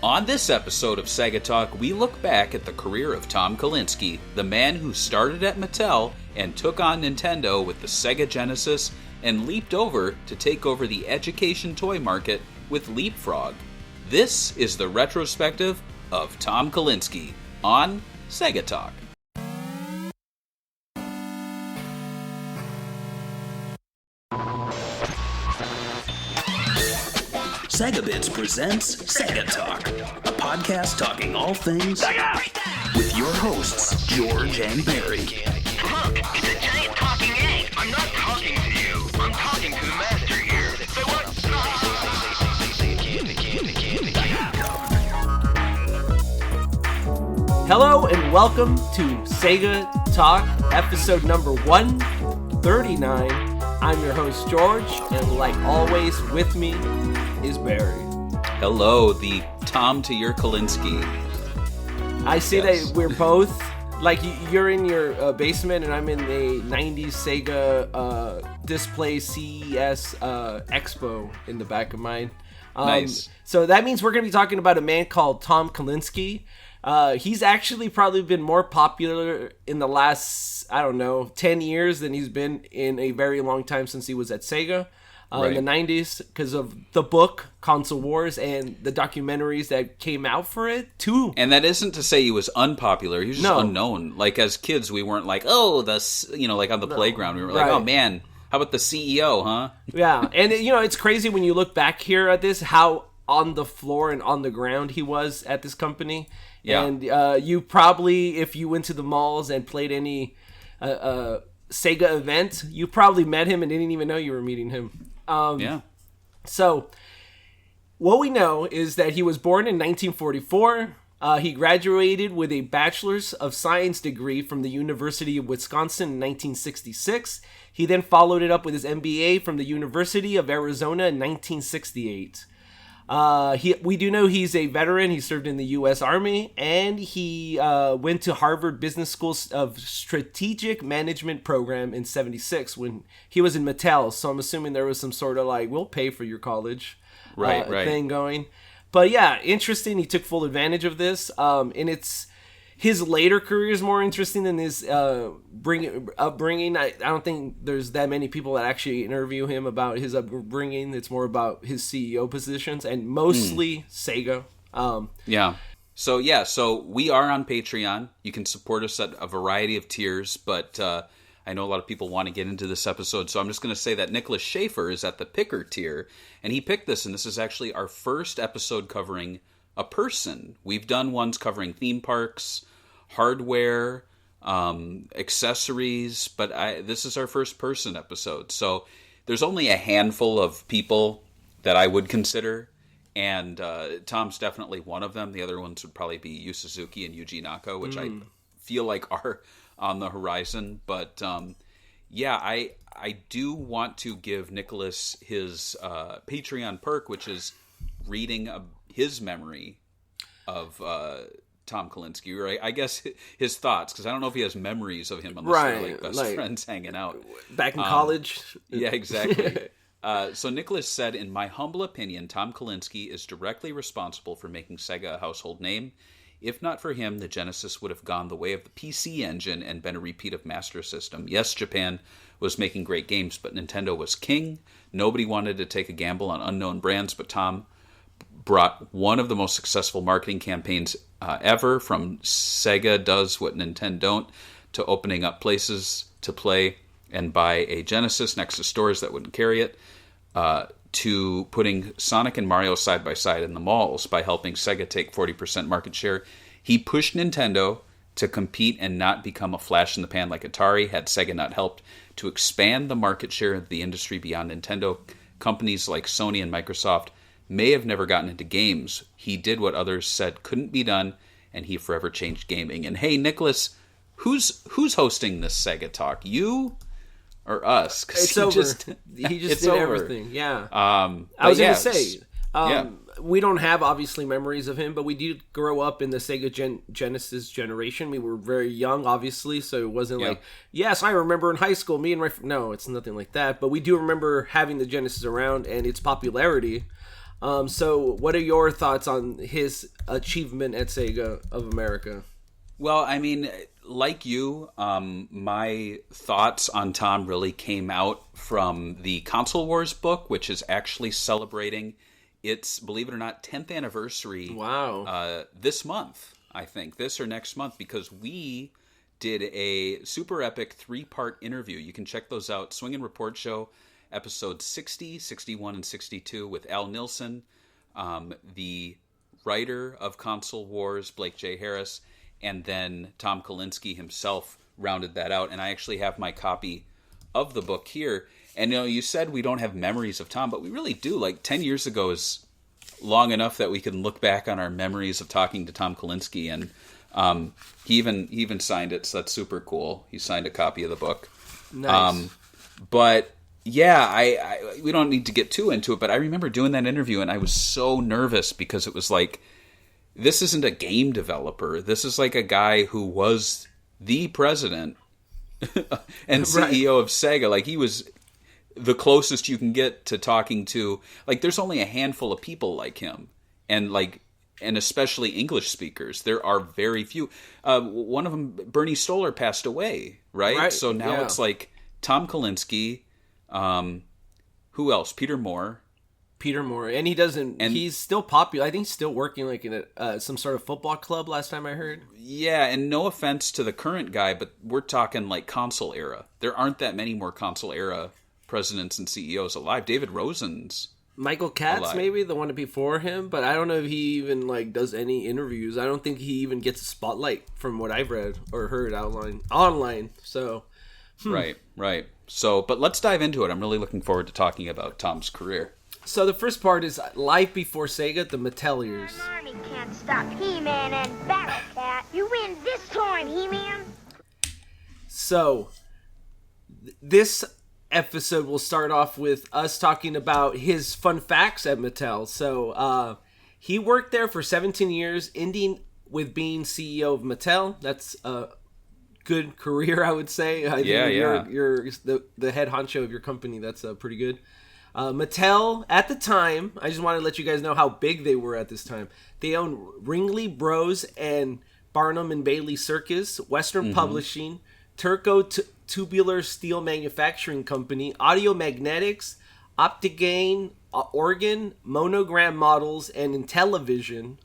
On this episode of SEGA Talk, we look back at the career of Tom Kalinske, the man who started at Mattel and took on Nintendo with the Sega Genesis and leaped over to take over the education toy market with Leapfrog. This is the retrospective of Tom Kalinske on SEGA Talk. SEGA Bits presents SEGA Talk, a podcast talking all things SEGA! With your hosts, George and Barry. Look, it's a giant talking egg. I'm not talking to you. I'm talking to the master here. So what? Hello and welcome to SEGA Talk, episode number 139. I'm your host, George, and like always, with me is Barry. Hello, the Tom to your Kalinske. I see that we're both, like, you're in your basement and I'm in a 90s Sega display CES expo in the back of mine. Nice. So that means we're going to be talking about a man called Tom Kalinske. He's actually probably been more popular in the last, 10 years than he's been in a very long time since he was at Sega. In the 90s, because of the book Console Wars and the documentaries that came out for it too. And that isn't to say he was unpopular. He was just unknown. Like, as kids, we weren't like, oh, like on the playground. We were like, oh man, how about the CEO, huh? Yeah, and it's crazy when you look back here at this, how on the floor and on the ground he was at this company. Yeah. And you probably, if you went to the malls and played any Sega event, you probably met him and didn't even know you were meeting him. So, what we know is that he was born in 1944. He graduated with a Bachelor's of Science degree from the University of Wisconsin in 1966. He then followed it up with his MBA from the University of Arizona in 1968. We do know he's a veteran. He served in the U.S. Army, and he went to Harvard Business School of Strategic Management program in 76 when he was in Mattel. So I'm assuming there was some sort of like, we'll pay for your college thing going. But yeah, interesting. He took full advantage of this. And his later career is more interesting than his upbringing. I don't think there's that many people that actually interview him about his upbringing. It's more about his CEO positions and mostly Sega. So we are on Patreon. You can support us at a variety of tiers, but I know a lot of people want to get into this episode, so I'm just going to say that Nicholas Schaefer is at the Picker tier, and he picked this, and this is actually our first episode covering a person. We've done ones covering theme parks, hardware, accessories, but this is our first person episode. So there's only a handful of people that I would consider, and Tom's definitely one of them. The other ones would probably be Yu Suzuki and Yuji Naka, which I feel like are on the horizon. But I do want to give Nicholas his Patreon perk, which is reading his memory of Tom Kalinske, or I guess his thoughts, because I don't know if he has memories of him unless they're like best friends hanging out. Back in college? Yeah, exactly. So Nicholas said, in my humble opinion, Tom Kalinske is directly responsible for making Sega a household name. If not for him, the Genesis would have gone the way of the PC Engine and been a repeat of Master System. Yes, Japan was making great games, but Nintendo was king. Nobody wanted to take a gamble on unknown brands, but Tom brought one of the most successful marketing campaigns ever, from Sega does what Nintendo don't, to opening up places to play and buy a Genesis next to stores that wouldn't carry it, to putting Sonic and Mario side by side in the malls by helping Sega take 40% market share. He pushed Nintendo to compete and not become a flash in the pan like Atari, had Sega not helped to expand the market share of the industry beyond Nintendo. Companies like Sony and Microsoft may have never gotten into games. He did what others said couldn't be done, and he forever changed gaming. And hey, Nicholas, who's hosting this Sega Talk? You or us? It's over. He just did over. Everything. Yeah. I was going to say, we don't have obviously memories of him, but we did grow up in the Sega Genesis generation. We were very young, obviously, so it wasn't like, yes, I remember in high school, me and my no, it's nothing like that. But we do remember having the Genesis around and its popularity. So what are your thoughts on his achievement at Sega of America? Well, I mean, like you, my thoughts on Tom really came out from the Console Wars book, which is actually celebrating its, believe it or not, 10th anniversary. Wow. This month, I think, this or next month, because we did a super epic 3-part interview. You can check those out. Swing and Report Show, episodes 60, 61, and 62 with Al Nilsson, the writer of Console Wars, Blake J. Harris, and then Tom Kalinske himself rounded that out. And I actually have my copy of the book here. And you said we don't have memories of Tom, but we really do. Like 10 years ago is long enough that we can look back on our memories of talking to Tom Kalinske. And he even signed it, so that's super cool. He signed a copy of the book. Nice. But yeah, I we don't need to get too into it, but I remember doing that interview and I was so nervous because it was like, this isn't a game developer. This is like a guy who was the president and CEO of Sega. Like, he was the closest you can get to talking to, like, there's only a handful of people like him. And especially English speakers. There are very few. One of them, Bernie Stoller, passed away, right? So now it's like Tom Kalinske, who else? Peter Moore, and he's still popular. I think he's still working like in some sort of football club last time I heard. Yeah, and no offense to the current guy, but we're talking like console era. There aren't that many more console era presidents and CEOs alive. David Rosen's Michael Katz, alive. maybe the one before him, but I don't know if he even like does any interviews. I don't think he even gets a spotlight from what I've read or heard online. So right. So, but let's dive into it. I'm really looking forward to talking about Tom's career. So the first part is Life Before Sega, the Mattel years. An army can't stop He-Man and Battle Cat. You win this time, He-Man. So this episode will start off with us talking about his fun facts at Mattel. So he worked there for 17 years, ending with being CEO of Mattel. That's a good career, I would say. I think you're the head honcho of your company. That's pretty good. Mattel, at the time, I just want to let you guys know how big they were at this time. They owned Ringley Bros. And Barnum and Bailey Circus, Western Publishing, Turco Tubular Steel Manufacturing Company, Audio Magnetics, Optigain, Organ, Monogram Models, and Intellivision.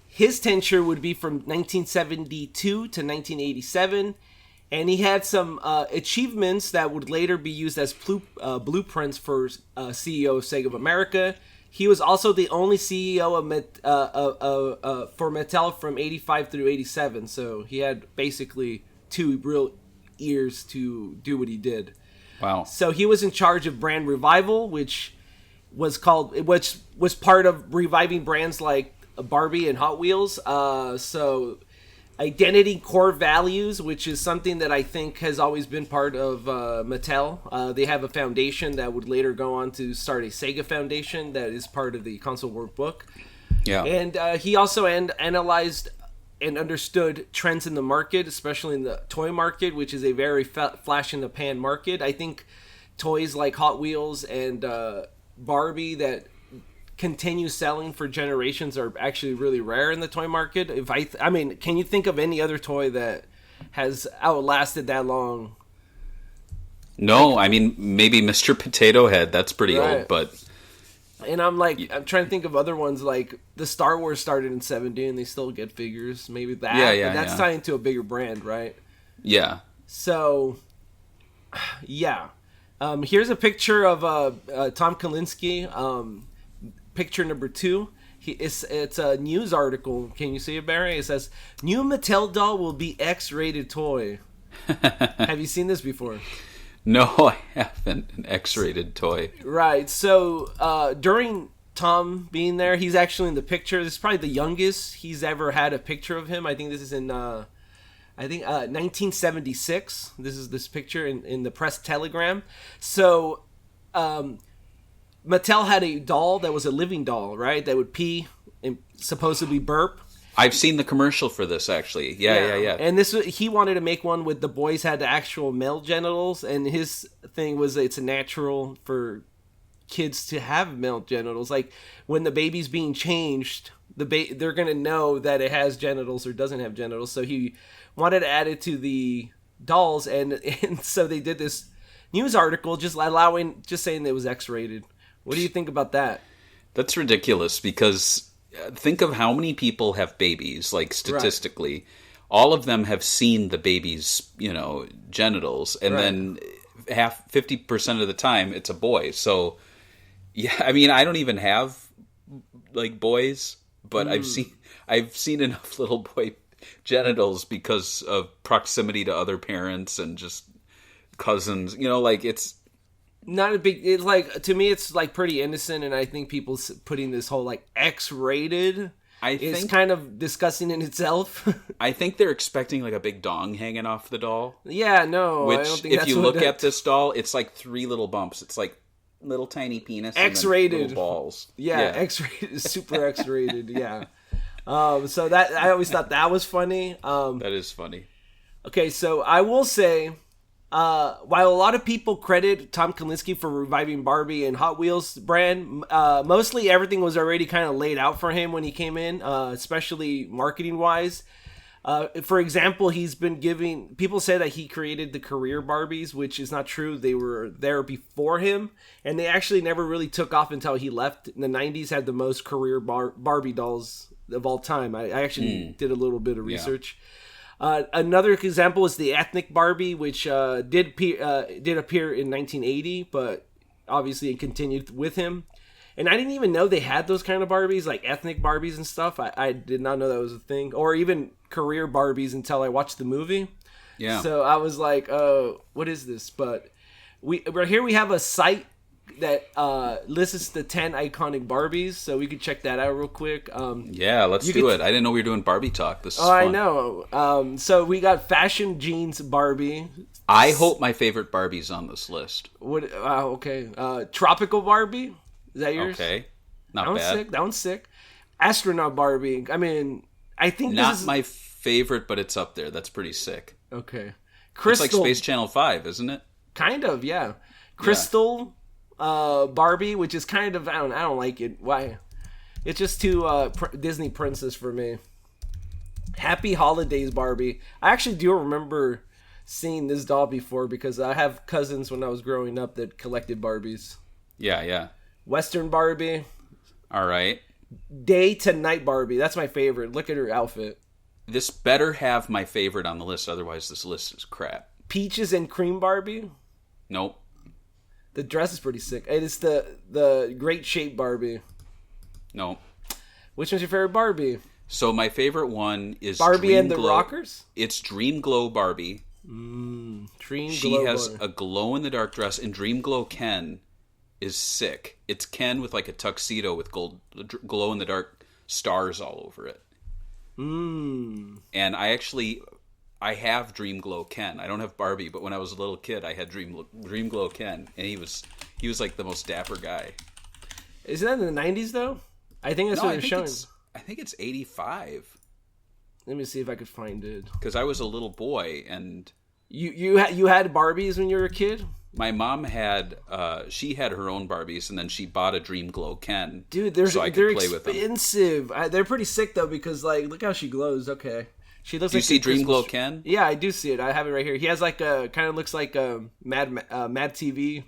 His tenure would be from 1972 to 1987. And he had some achievements that would later be used as blueprints for CEO of Sega of America. He was also the only CEO for Mattel from 85 through 87. So he had basically 2 real years to do what he did. Wow. So he was in charge of brand revival, which was part of reviving brands like Barbie and Hot Wheels. So identity core values, which is something that I think has always been part of Mattel. They have a foundation that would later go on to start a Sega Foundation that is part of the console workbook. Yeah. And he also analyzed and understood trends in the market, especially in the toy market, which is a very flash-in-the-pan market. I think toys like Hot Wheels and Barbie that continue selling for generations are actually really rare in the toy market. I mean, can you think of any other toy that has outlasted that long? No, I mean, maybe Mr. Potato Head. That's pretty old, but... And I'm trying to think of other ones, like the Star Wars started in 70 and they still get figures. Maybe that. Yeah, that's tied into a bigger brand, right? Yeah. So, yeah. Here's a picture of Tom Kalinske. Picture number 2. It's a news article. Can you see it, Barry? It says, "New Mattel doll will be X-rated toy." Have you seen this before? No, I haven't. An X-rated toy. Right. So during Tom being there, he's actually in the picture. This is probably the youngest he's ever had a picture of him. I think this is in 1976. This is this picture in the Press Telegram. So Mattel had a doll that was a living doll, right? That would pee and supposedly burp. I've seen the commercial for this, actually. Yeah. And he wanted to make one with the boys had the actual male genitals, and his thing was it's natural for kids to have male genitals. Like when the baby's being changed, they're gonna know that it has genitals or doesn't have genitals. So he wanted to add it to the dolls, and so they did this news article just saying it was X-rated. What do you think about that? That's ridiculous, because think of how many people have babies, like statistically. Right. All of them have seen the baby's, genitals, and then 50% of the time it's a boy. So, yeah, I mean, I don't even have like boys, but I've seen enough little boy genitals because of proximity to other parents and just cousins. It's not a big. It's like, to me, it's like pretty innocent, and I think people putting this whole like X-rated. It's kind of disgusting in itself. I think they're expecting like a big dong hanging off the doll. Yeah, no. Which, I don't think if you look at this doll, it's like 3 little bumps. It's like little tiny penis. X-rated. And little balls. Yeah, X-rated. Super X-rated, yeah. So that, I always thought that was funny. That is funny. Okay, so I will say, while a lot of people credit Tom Kalinske for reviving Barbie and Hot Wheels brand, mostly everything was already kind of laid out for him when he came in, especially marketing-wise. For example, he's been giving... People say that he created the career Barbies, which is not true. They were there before him, and they actually never really took off until he left. In the 90s, had the most career Barbie dolls of all time. I actually did a little bit of research. Another example is the ethnic Barbie, which did appear in 1980, but obviously it continued with him. And I didn't even know they had those kind of Barbies, like ethnic Barbies and stuff. I did not know that was a thing. Or even career Barbies until I watched the movie. Yeah. So I was like, oh, what is this? But right here we have a site that lists the 10 iconic Barbies, so we could check that out real quick. Yeah, let's do it. I didn't know we were doing Barbie talk. This is fun. I know. So we got Fashion Jeans Barbie. I hope my favorite Barbie's on this list. What? Okay. Tropical Barbie. Is that yours? Okay. Not bad. Sick. That one's sick. Astronaut Barbie. I mean, I think not this is my favorite, but it's up there. That's pretty sick. Okay. Crystal. It's like Space Channel 5, isn't it? Kind of, yeah. Crystal Barbie, which is kind of, I don't like it. Why? It's just too Disney princess for me. Happy Holidays Barbie. I actually do remember seeing this doll before because I have cousins when I was growing up that collected Barbies. Yeah. Western Barbie. All right. Day to Night Barbie. That's my favorite. Look at her outfit. This better have my favorite on the list, otherwise this list is crap. Peaches and Cream Barbie. Nope. The dress is pretty sick. It is the Great Shape Barbie. Nope. Which one's your favorite Barbie? So my favorite one is Barbie Dream and the Glow. Rockers? It's Dream Glow Barbie. She has a glow-in-the-dark dress, and Dream Glow Ken is sick. It's Ken with like a tuxedo with glow-in-the-dark stars all over it. And I have Dream Glow Ken. I don't have Barbie, but when I was a little kid, I had Dream Glow Ken, and he was like the most dapper guy. Isn't that in the 90s though? I think that's what they're showing. I think it's 85. Let me see if I could find it. Because I was a little boy, and you had Barbies when you were a kid. My mom had she had her own Barbies, and then she bought a Dream Glow Ken. Dude, they're expensive. They're pretty sick though because like look how she glows. Okay, she looks. Do you see Dream Glow Ken? Yeah, I do see it. I have it right here. He has like a kind of looks like a Mad TV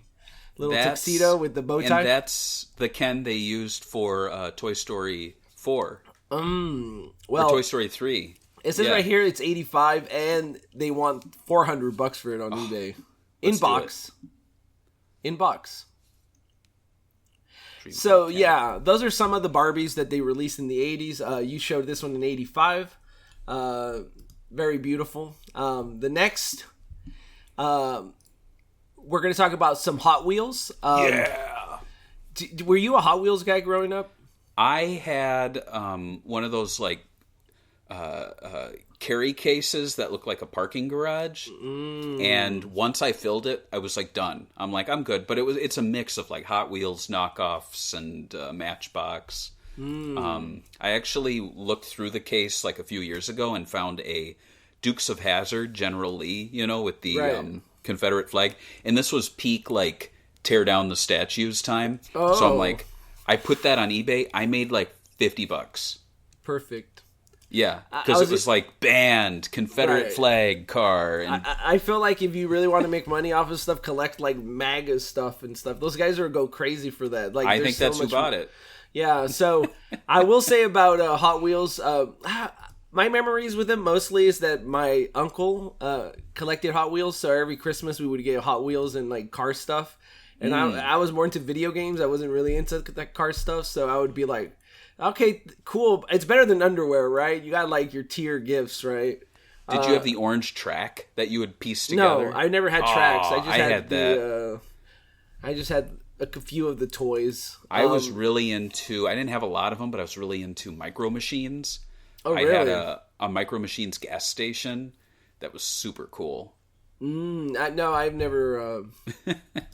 little tuxedo with the bow tie. And that's the Ken they used for Toy Story 4. Well, or Toy Story 3. It says right here it's 85, and they want $400 for it on eBay. In box. So yeah, those are some of the Barbies that they released in the 80s. You showed this one in 85. Very beautiful. The next, we're going to talk about some Hot Wheels. Were you a Hot Wheels guy growing up? I had one of those like carry cases that look like a parking garage, and once I filled it, I was like done. I'm like, I'm good. But it's a mix of like Hot Wheels knockoffs and Matchbox. I actually looked through the case like a few years ago and found a Dukes of Hazzard General Lee, with the Confederate flag, and this was peak like tear down the statues time. Oh. So I'm like, I put that on eBay. I made like $50. Perfect. Yeah, because it was like band, Confederate Right. flag car. And I feel like if you really want to make money off of stuff, collect like MAGA stuff and stuff. Those guys are go crazy for that. Like, I there's think so that's who much- bought it. Yeah, so I will say about Hot Wheels, my memories with them mostly is that my uncle collected Hot Wheels, so every Christmas we would get Hot Wheels and like car stuff. And I was more into video games. I wasn't really into that car stuff, so I would be like, okay, cool. It's better than underwear, right? You got like your tier gifts, right? Did you have the orange track that you would piece together? No, I never had tracks. I just I had, had the. I just had a few of the toys. I was really into. I didn't have a lot of them, but I was really into Micro Machines. Oh, I really? had a Micro Machines gas station that was super cool. No, I've never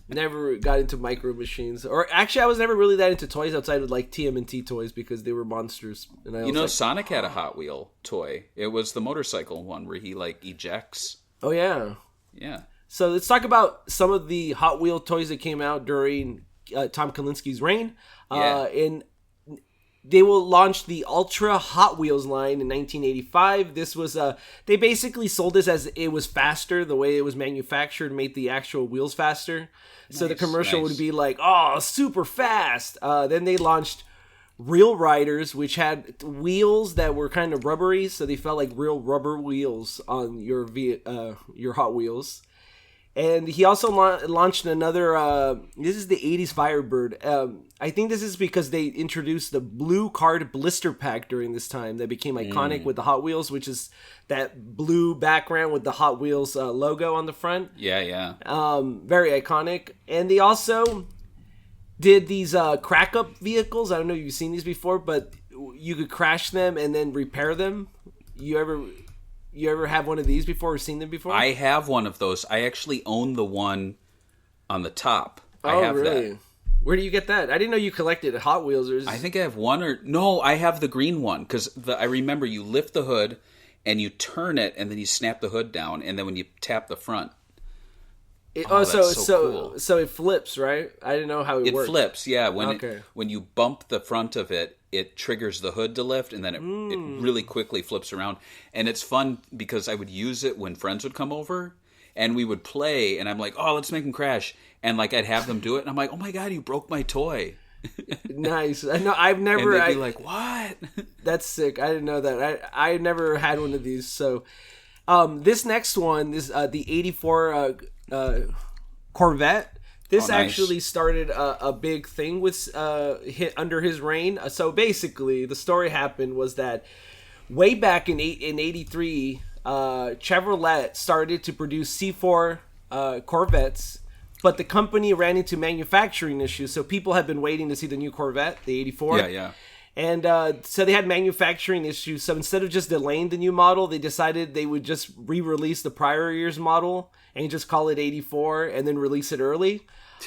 never got into Micro Machines, or actually, I was never really that into toys outside of like TMNT toys because they were monsters. And I You know, was like, Sonic had a Hot Wheel toy. It was the motorcycle one where he like ejects. oh yeah. Yeah. So let's talk about some of the Hot Wheel toys that came out during Tom Kalinski's reign. Yeah. They will launch the Ultra Hot Wheels line in 1985. This was they basically sold this as it was faster, the way it was manufactured made the actual wheels faster. So the commercial would be like, "Oh, super fast." Then they launched Real Riders, which had wheels that were kind of rubbery, so they felt like real rubber wheels on your Hot Wheels. And he also launched another. This is the '80s Firebird. I think this is because they introduced the blue card blister pack during this time that became iconic with the Hot Wheels, which is that blue background with the Hot Wheels logo on the front. Yeah, yeah. Very iconic. And they also did these crack up vehicles. I don't know if you've seen these before, but you could crash them and then repair them. You ever have one of these before or seen them before? I have one of those. I actually own the one on the top. I Oh, have really? that. Where do you get that? I didn't know you collected Hot Wheels. Or I think I have one or... No, I have the green one. Because I remember you lift the hood and you turn it and then you snap the hood down. And then when you tap the front... that's so cool. So it flips, right? I didn't know how it worked. It flips, yeah. Okay. When you bump the front of it, it triggers the hood to lift, and then it really quickly flips around. And it's fun because I would use it when friends would come over, and we would play, and I'm like, oh, let's make them crash. And like I'd have them do it, and I'm like, oh my god, you broke my toy. Nice. I know. I've And never. they'd be like, what? That's sick. I didn't know that. I never had one of these. So, this next one is the '84 Corvette. This nice. actually started a big thing with hit under his reign. So basically, the story happened was that way back in '83, Chevrolet started to produce C4 Corvettes, but the company ran into manufacturing issues. So people had been waiting to see the new Corvette, the '84. Yeah, yeah. And so they had manufacturing issues. So instead of just delaying the new model, they decided they would just re-release the prior year's model and just call it '84 and then release it early.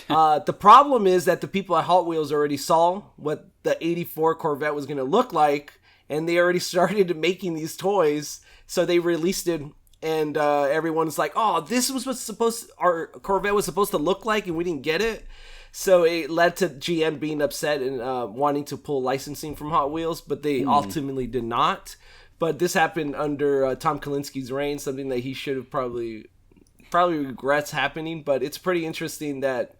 The problem is that the people at Hot Wheels already saw what the '84 Corvette was going to look like, and they already started making these toys. So they released it, and everyone's like, "Oh, this was what our Corvette was supposed to look like, and we didn't get it." So it led to GM being upset and wanting to pull licensing from Hot Wheels, but they ultimately did not. But this happened under Tom Kalinski's reign, something that he should have probably regrets happening. But it's pretty interesting that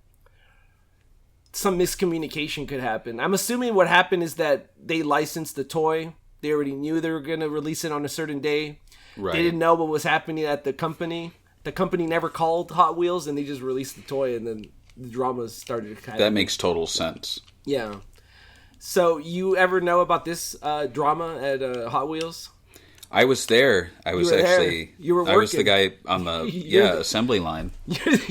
some miscommunication could happen. I'm assuming what happened is that they licensed the toy. They already knew they were going to release it on a certain day. Right. They didn't know what was happening at the company. The company never called Hot Wheels, and they just released the toy, and then the drama started to That makes total sense. Yeah. So you ever know about this drama at Hot Wheels? I was there. I was actually... You were I was the working. guy on the You're the- assembly line.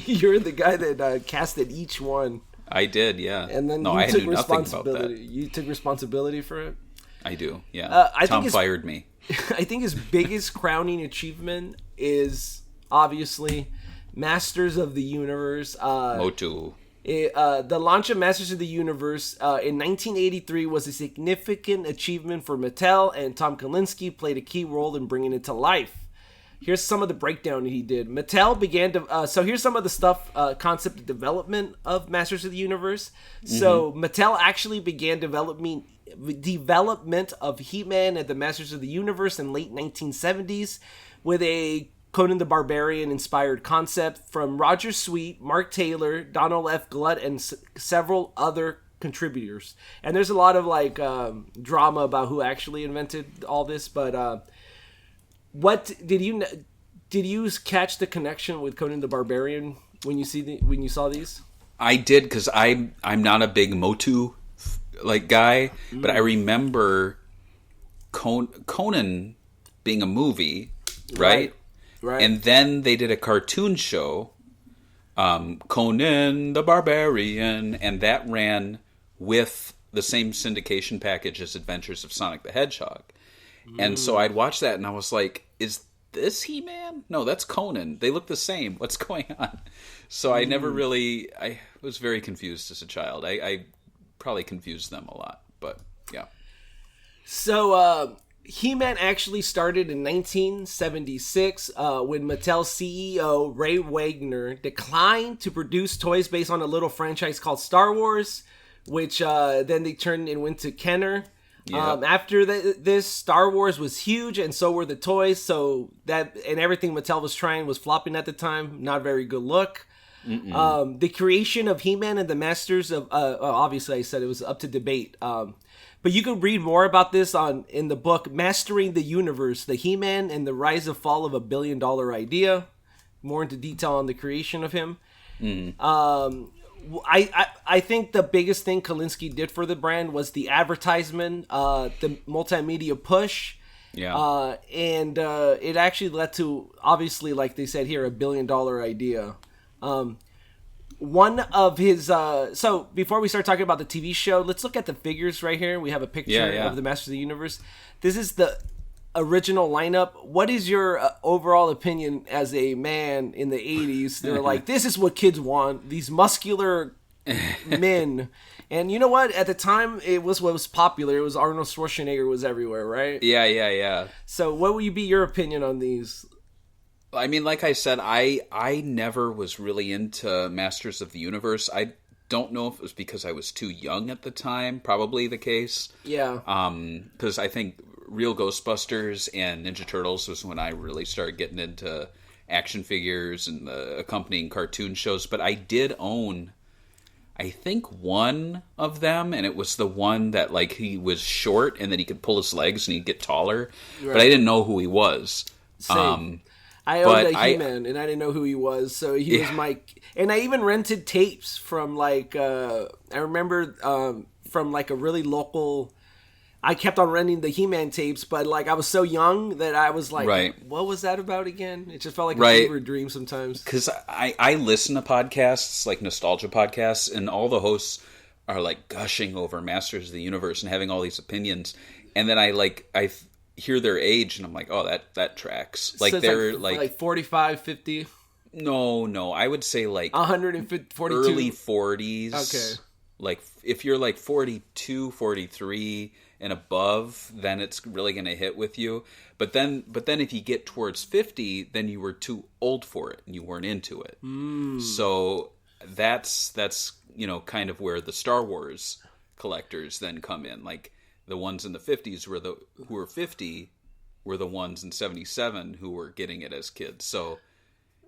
You're the guy that casted each one, I did, yeah. and then no, you I took knew nothing about responsibility. that. You took responsibility for it. I do, yeah. I think Tom it's- fired me. I think his biggest crowning achievement is obviously Masters of the Universe. Motu. The launch of Masters of the Universe in 1983 was a significant achievement for Mattel, and Tom Kalinske played a key role in bringing it to life. Here's some of the breakdown he did. Mattel began to... so here's some of the stuff, concept development of Masters of the Universe. So Mattel actually began development of He-Man and the Masters of the Universe in late 1970s with a Conan the Barbarian inspired concept from Roger Sweet, Mark Taylor, Donald F. Glut, and several other contributors. And there's a lot of like drama about who actually invented all this, but what did you catch the connection with Conan the Barbarian when you saw these? I did, because I'm not a big Motu like guy, but I remember Conan being a movie, right? Right. And then they did a cartoon show, Conan the Barbarian, and that ran with the same syndication package as Adventures of Sonic the Hedgehog. And so I'd watch that and I was like, is this He-Man? No, that's Conan. They look the same. What's going on? So I never really... I was very confused as a child. I probably confused them a lot, but yeah. So He-Man actually started in 1976 when Mattel CEO Ray Wagner declined to produce toys based on a little franchise called Star Wars, which then they turned and went to Kenner. Yep. After this, Star Wars was huge, and so were the toys. So that and everything Mattel was trying was flopping at the time. Not very good look. The creation of He-Man and the Masters of obviously I said it was up to debate. But you can read more about this in the book Mastering the Universe: The He-Man and the Rise and Fall of a $1 Billion Idea. More into detail on the creation of him. I think the biggest thing Kalinske did for the brand was the advertisement, the multimedia push. Yeah. And it actually led to, obviously, like they said here, a $1 billion idea. One of his... so, before we start talking about the TV show, let's look at the figures right here. We have a picture of the Masters of the Universe. This is the original lineup. What is your overall opinion as a man in the 80s? They're like, this is what kids want. These muscular men. And you know what? At the time, it was what was popular. It was Arnold Schwarzenegger was everywhere, right? Yeah. So what would be your opinion on these? I mean, like I said, I never was really into Masters of the Universe. I don't know if it was because I was too young at the time. Probably the case. Yeah. Because I think Real Ghostbusters and Ninja Turtles was when I really started getting into action figures and the accompanying cartoon shows. But I did own, I think, one of them, and it was the one that, like, he was short and then he could pull his legs and he'd get taller. Right. But I didn't know who he was. Same. I owned a He-Man, and I didn't know who he was, so he was my... And I even rented tapes from, like, I remember from, like, a really local... I kept on renting the He-Man tapes, but, like, I was so young that I was like, what was that about again? It just felt like a fever dream sometimes. Because I listen to podcasts, like nostalgia podcasts, and all the hosts are, like, gushing over Masters of the Universe and having all these opinions. And then I hear their age, and I'm like, oh, that tracks. Like, so they're like 45, 50. No, I would say like 142, early 40s. Okay, like if you're like 42, 43 and above, then it's really going to hit with you. But then if you get towards 50, then you were too old for it and you weren't into it. So that's kind of where the Star Wars collectors then come in. Like, the ones in the 50s who were 50 were the ones in 77 who were getting it as kids. So,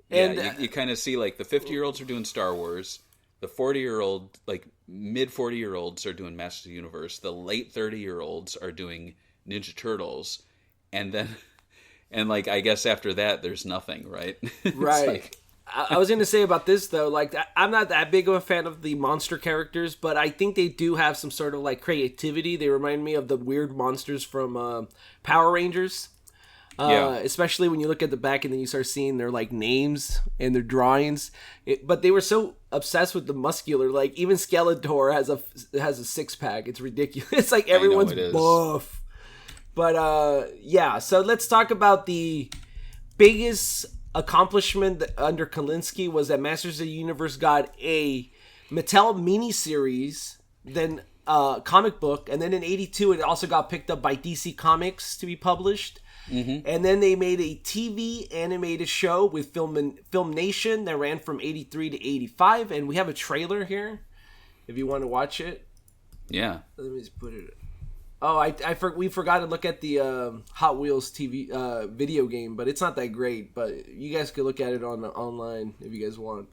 yeah, you kind of see, like, the 50-year-olds are doing Star Wars. The 40-year-old, like, mid-40-year-olds are doing Masters of the Universe. The late 30-year-olds are doing Ninja Turtles. And then, like, I guess after that, there's nothing, right? Right. Like... I was going to say about this, though, like, I'm not that big of a fan of the monster characters, but I think they do have some sort of, like, creativity. They remind me of the weird monsters from Power Rangers. Especially when you look at the back and then you start seeing their, like, names and their drawings. But they were so obsessed with the muscular. Like, even Skeletor has a six-pack. It's ridiculous. It's like everyone's buff. But, yeah. So let's talk about the biggest accomplishment under Kalinske was that Masters of the Universe got a Mattel miniseries, then comic book, and then in 82 it also got picked up by DC Comics to be published. Mm-hmm. And then they made a TV animated show with Film Nation that ran from 83 to 85, and we have a trailer here if you want to watch it. Yeah. Let me just put it. Oh, we forgot to look at the Hot Wheels TV video game, but it's not that great. But you guys could look at it online if you guys want.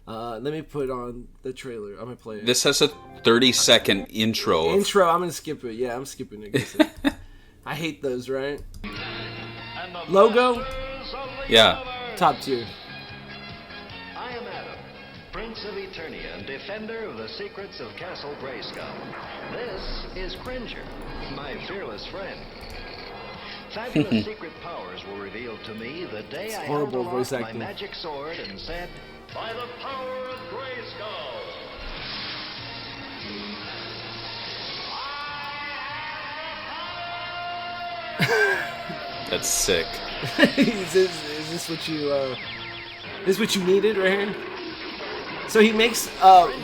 Let me put on the trailer. I'm gonna play it. This has a 30-second intro. I'm gonna skip it. Yeah, I'm skipping it. I hate those, right? Logo? Yeah. Top tier. I am Adam, Prince of Eternia and defender of the secrets of Castle Grayskull. This is Cringer, my fearless friend. Fabulous secret powers were revealed to me the day I held horrible aloft voice my acting. magic sword and said, "By the power of Grayskull!" That's sick. is this what you needed right here? So he makes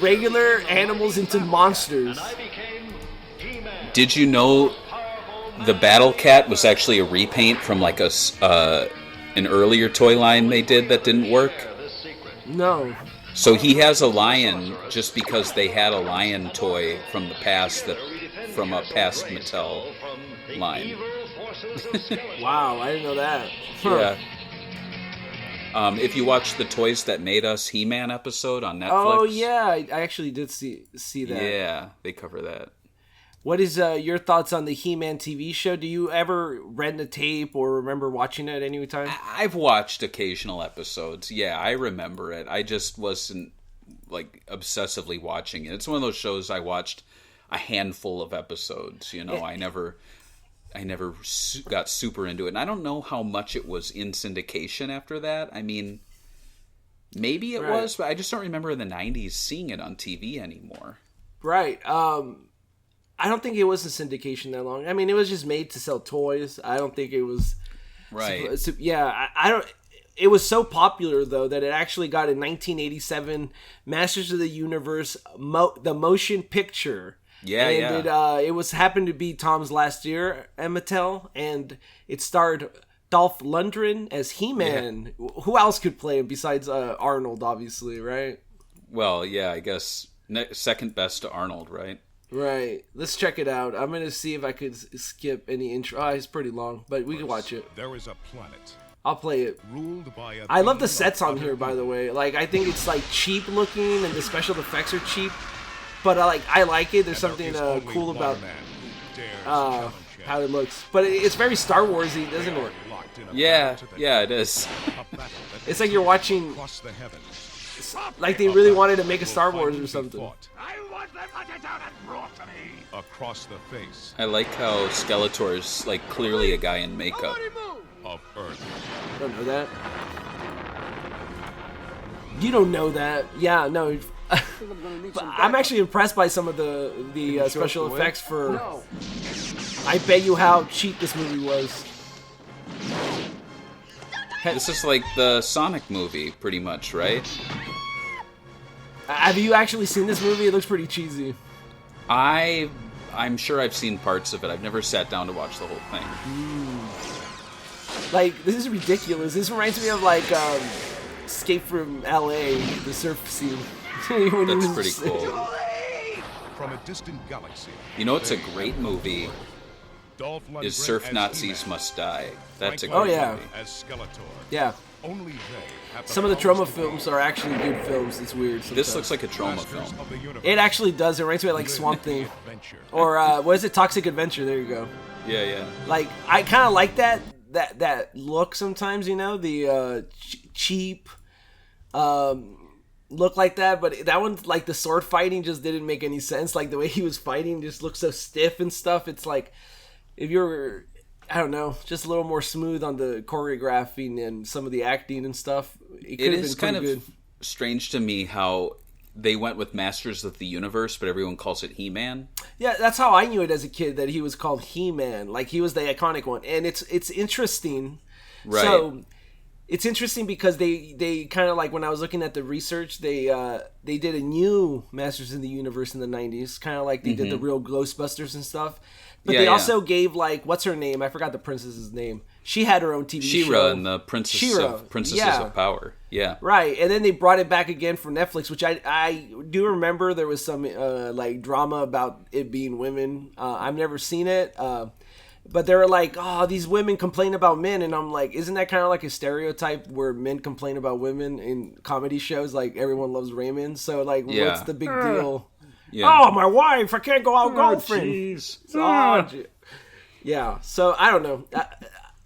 regular animals into monsters. I became He-Man. Did you know the Battle Cat was actually a repaint from like an earlier toy line they did that didn't work? This secret. No. So he has a lion just because they had a lion toy from the past from a past Mattel line. Evil forces of Skeletor. Wow, I didn't know that. Huh. Yeah. If you watch the Toys That Made Us He-Man episode on Netflix. Oh yeah, I actually did see that. Yeah, they cover that. What is your thoughts on the He-Man TV show? Do you ever rent a tape or remember watching it at any time? I've watched occasional episodes. Yeah, I remember it. I just wasn't like obsessively watching it. It's one of those shows I watched a handful of episodes. You know, I never got super into it. And I don't know how much it was in syndication after that. I mean, maybe it was, but I just don't remember in the 90s seeing it on TV anymore. Right. I don't think it was in syndication that long. I mean, it was just made to sell toys. I don't think it was... Right. I don't... It was so popular, though, that it actually got a 1987 Masters of the Universe the motion picture. Yeah, and it was happened to be Tom's last year at Mattel, and it starred Dolph Lundgren as He-Man. Yeah. Who else could play him besides Arnold, obviously, right? Well, yeah, I guess second best to Arnold, right? Right. Let's check it out. I'm going to see if I could skip any intro. Oh, it's pretty long, but we can watch it. There is a planet I'll play it. ruled by a I love the being sets of on here, utter by the evil. way. Like, I think it's like cheap looking, and the special effects are cheap. But I like it. There's And something there is only cool one about man who dares challenge him. how it looks. But it's very Star Warsy, doesn't it? Locked in a Yeah, battle to the yeah, it death. is. A battle that It's like you're watching, across the heavens. like they really wanted to make a Star Wars or something. I want them hunted down and brought to me. Across the face I like how Skeletor's like clearly a guy in makeup. of Earth. I don't know that. You don't know that. Yeah, no. But I'm actually impressed by some of the special effects for... I bet you how cheap this movie was. This is like the Sonic movie, pretty much, right? Have you actually seen this movie? It looks pretty cheesy. I'm sure I've seen parts of it. I've never sat down to watch the whole thing. Like, this is ridiculous. This reminds me of, like, Escape from L.A., the surf scene. When That's he was- pretty cool. From a distant galaxy. You know, it's a great movie. Dolph Lundgren Is Surf as Nazis He-Man. Must Die. That's a Frank great Oh, yeah. movie. As Skeletor. Yeah. Only they have Some of the powers trauma to films are actually good films. It's weird sometimes. This looks like a be trauma masters film. of the universe. It actually does. It reminds me of, like, Swamp Thing. Adventure. Or, what is it? Toxic Adventure. There you go. Yeah, yeah. Like, I kind of like that look sometimes, you know? The cheap look like that. But that one, like, the sword fighting just didn't make any sense. Like, the way he was fighting just looked so stiff and stuff. It's like, if you're... I don't know, just a little more smooth on the choreographing and some of the acting and stuff. It could It have is been kind pretty of good. strange to me how they went with Masters of the Universe, but everyone calls it He-Man. Yeah, that's how I knew it as a kid, that he was called He-Man. Like, he was the iconic one. And it's interesting. Right. So, it's interesting because they kind of like, when I was looking at the research, they did a new Masters of the Universe in the 90s, kind of like they did the real Ghostbusters and stuff. But they also gave, like, what's her name? I forgot the princess's name. She had her own TV show. She-Ra and the Princesses of Power. Yeah. Right. And then they brought it back again for Netflix, which I do remember there was some, like, drama about it being women. I've never seen it. But they were like, oh, these women complain about men. And I'm like, isn't that kind of like a stereotype where men complain about women in comedy shows? Like, everyone loves Raymond. So, like, what's the big deal? Yeah. Oh, my wife! I can't go out golfing. Yeah. So I don't know.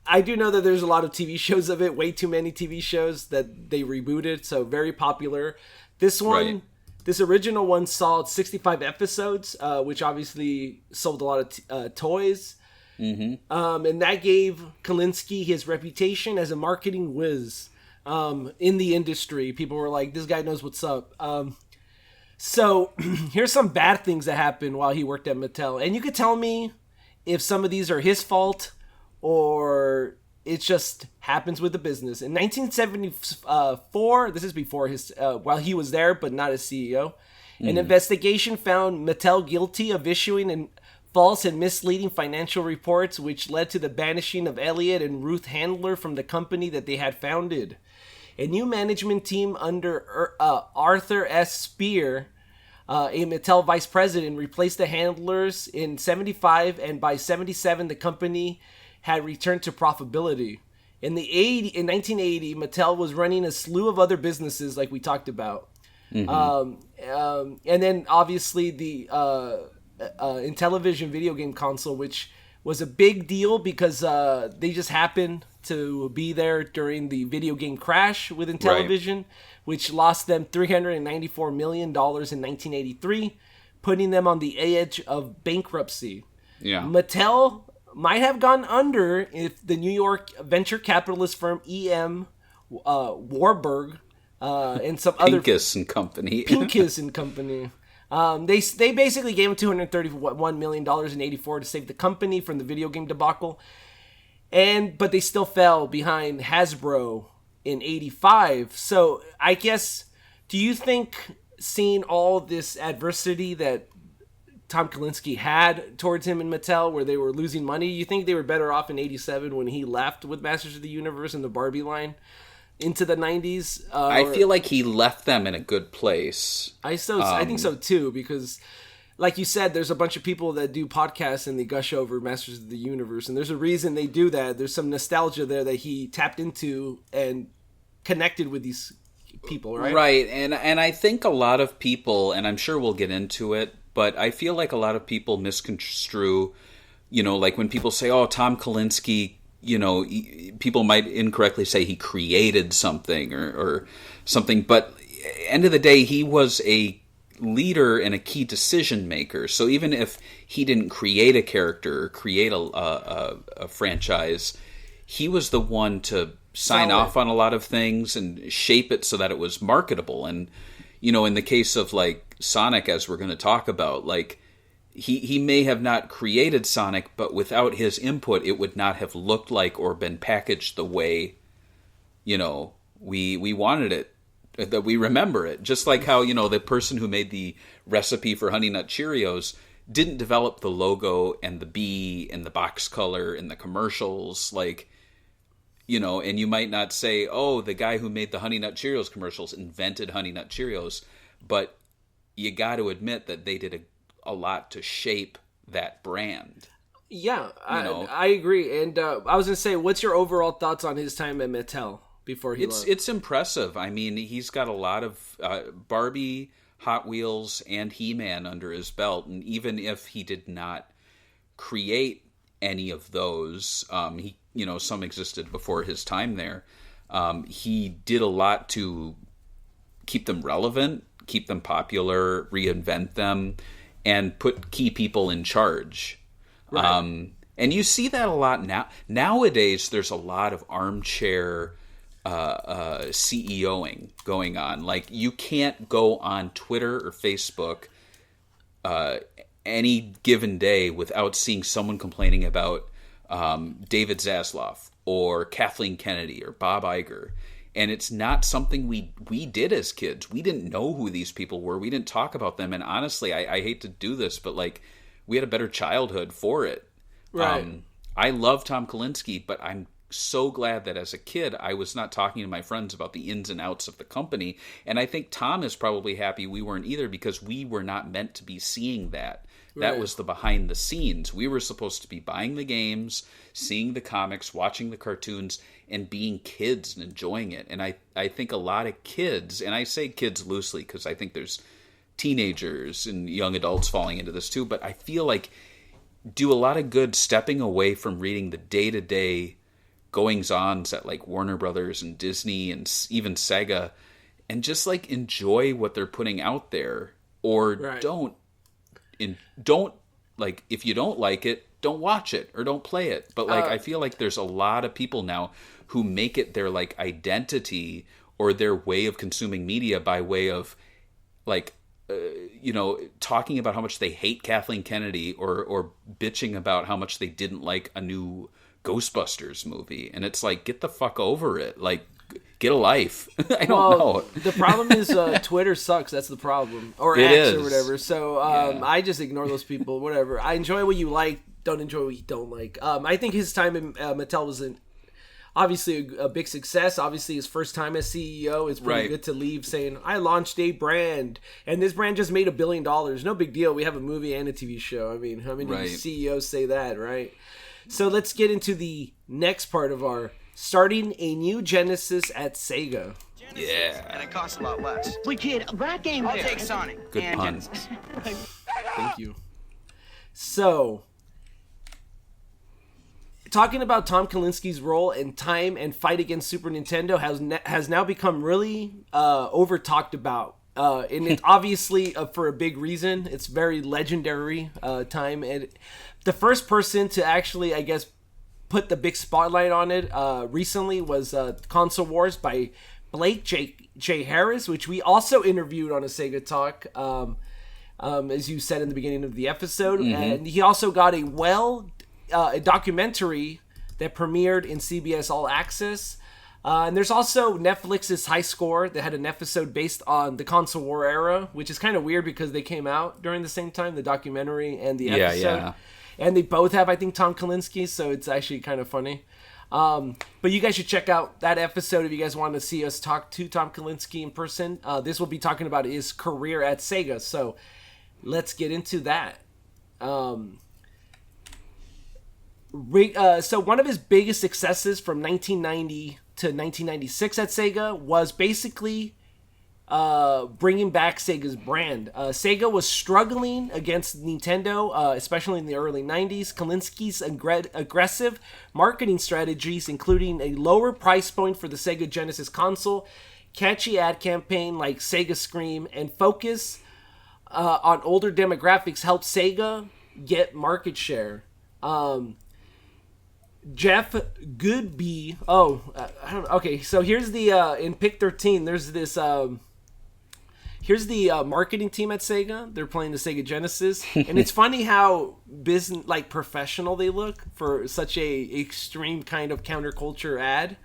I do know that there's a lot of TV shows of it. Way too many TV shows that they rebooted. So very popular. This one, this original one, saw 65 episodes, which obviously sold a lot of toys. Mm-hmm. And that gave Kalinske his reputation as a marketing whiz in the industry. People were like, "This guy knows what's up." So here's some bad things that happened while he worked at Mattel. And you could tell me if some of these are his fault or it just happens with the business. In 1974, this is before his, while he was there, but not as CEO, an investigation found Mattel guilty of issuing false and misleading financial reports, which led to the banishing of Elliot and Ruth Handler from the company that they had founded. A new management team under Arthur S. Spear, a Mattel vice president, replaced the Handlers in 75, and by 77, the company had returned to profitability. In 1980, Mattel was running a slew of other businesses, like we talked about. And then, obviously, the Intellivision video game console, which was a big deal because they just happened to be there during the video game crash with Intellivision, which lost them $394 million in 1983, putting them on the edge of bankruptcy. Yeah. Mattel might have gone under if the New York venture capitalist firm E.M. Warburg and some other... Pincus and Company. Pincus and Company. They basically gave him $231 million in 84 to save the company from the video game debacle. But they still fell behind Hasbro in 85. So I guess, do you think seeing all this adversity that Tom Kalinske had towards him in Mattel, where they were losing money, you think they were better off in 87 when he left with Masters of the Universe and the Barbie line into the 90s? I feel like he left them in a good place. I think so too, because like you said, there's a bunch of people that do podcasts and they gush over Masters of the Universe, and there's a reason they do that. There's some nostalgia there that he tapped into and connected with these people, right? Right, and I think a lot of people, and I'm sure we'll get into it, but I feel like a lot of people misconstrue, like when people say, oh, Tom Kalinske, people might incorrectly say he created something or something, but end of the day, he was a leader and a key decision maker. So even if he didn't create a character or create a franchise, he was the one to sign off on a lot of things and shape it so that it was marketable. And in the case of like Sonic, as we're going to talk about, like he may have not created Sonic, but without his input, it would not have looked like or been packaged the way we wanted it. That we remember it. Just like how, the person who made the recipe for Honey Nut Cheerios didn't develop the logo and the bee and the box color and the commercials, like, and you might not say, oh, the guy who made the Honey Nut Cheerios commercials invented Honey Nut Cheerios, but you got to admit that they did a lot to shape that brand. Yeah, I agree. And I was going to say, what's your overall thoughts on his time at Mattel? It's impressive. I mean, he's got a lot of Barbie, Hot Wheels, and He-Man under his belt. And even if he did not create any of those, some existed before his time there. He did a lot to keep them relevant, keep them popular, reinvent them, and put key people in charge. Right. And you see that a lot now. Nowadays, there's a lot of armchair CEOing going on. Like, you can't go on Twitter or Facebook any given day without seeing someone complaining about David Zaslav or Kathleen Kennedy or Bob Iger. And it's not something we did as kids. We didn't know who these people were. We didn't talk about them. And honestly, I hate to do this, but like, we had a better childhood for it. Right. I love Tom Kalinske, but I'm so glad that as a kid, I was not talking to my friends about the ins and outs of the company. And I think Tom is probably happy we weren't either, because we were not meant to be seeing that. That Right. was the behind the scenes. We were supposed to be buying the games, seeing the comics, watching the cartoons, and being kids and enjoying it. And I think a lot of kids, and I say kids loosely because I think there's teenagers and young adults falling into this too, but I feel like do a lot of good stepping away from reading the day-to-day goings-ons at like Warner Brothers and Disney and even SEGA, and just like enjoy what they're putting out there, or Right. don't like, if you don't like it, don't watch it or don't play it. But like, I feel like there's a lot of people now who make it their like identity or their way of consuming media by way of like, talking about how much they hate Kathleen Kennedy or bitching about how much they didn't like a new Ghostbusters movie. And it's like, get the fuck over it. Like, get a life. I don't know. The problem is Twitter sucks. That's the problem. Or It X is. or whatever. So Yeah. I just ignore those people. Whatever. I enjoy what you like. Don't enjoy what you don't like. I think his time in Mattel was obviously a big success. Obviously, his first time as CEO is pretty Right. good to leave saying, I launched a brand, and this brand just made $1 billion. No big deal. We have a movie and a TV show. I mean, how many Right. CEOs say that, right? So let's get into the next part of our starting a new Genesis at SEGA. Yeah. And it costs a lot less. Wait, kid, that game I'll there. take Sonic Good and pun. Genesis. Thank you. So, talking about Tom Kalinske's role in Time and Fight Against Super Nintendo has now become really over talked about. And it's obviously for a big reason. It's very legendary time. And the first person to actually, I guess, put the big spotlight on it recently was Console Wars by Blake J. Harris, which we also interviewed on a Sega Talk, as you said in the beginning of the episode. Mm-hmm. And he also got a documentary that premiered in CBS All Access. And there's also Netflix's High Score that had an episode based on the Console War era, which is kind of weird because they came out during the same time, the documentary and the episode. Yeah. And they both have, I think, Tom Kalinske, so it's actually kind of funny. But you guys should check out that episode if you guys want to see us talk to Tom Kalinske in person. This will be talking about his career at SEGA, so let's get into that. So one of his biggest successes from 1990 to 1996 at SEGA was basically bringing back Sega's brand. Sega was struggling against Nintendo, especially in the early 90s. Kalinske's aggressive marketing strategies, including a lower price point for the Sega Genesis console, catchy ad campaign like Sega Scream, and focus on older demographics, helped Sega get market share. Jeff Goodby. I don't know. Okay, so here's the in pick 13. There's this. Here's the marketing team at Sega. They're playing the Sega Genesis, and it's funny how business, like professional, they look for such a extreme kind of counterculture ad.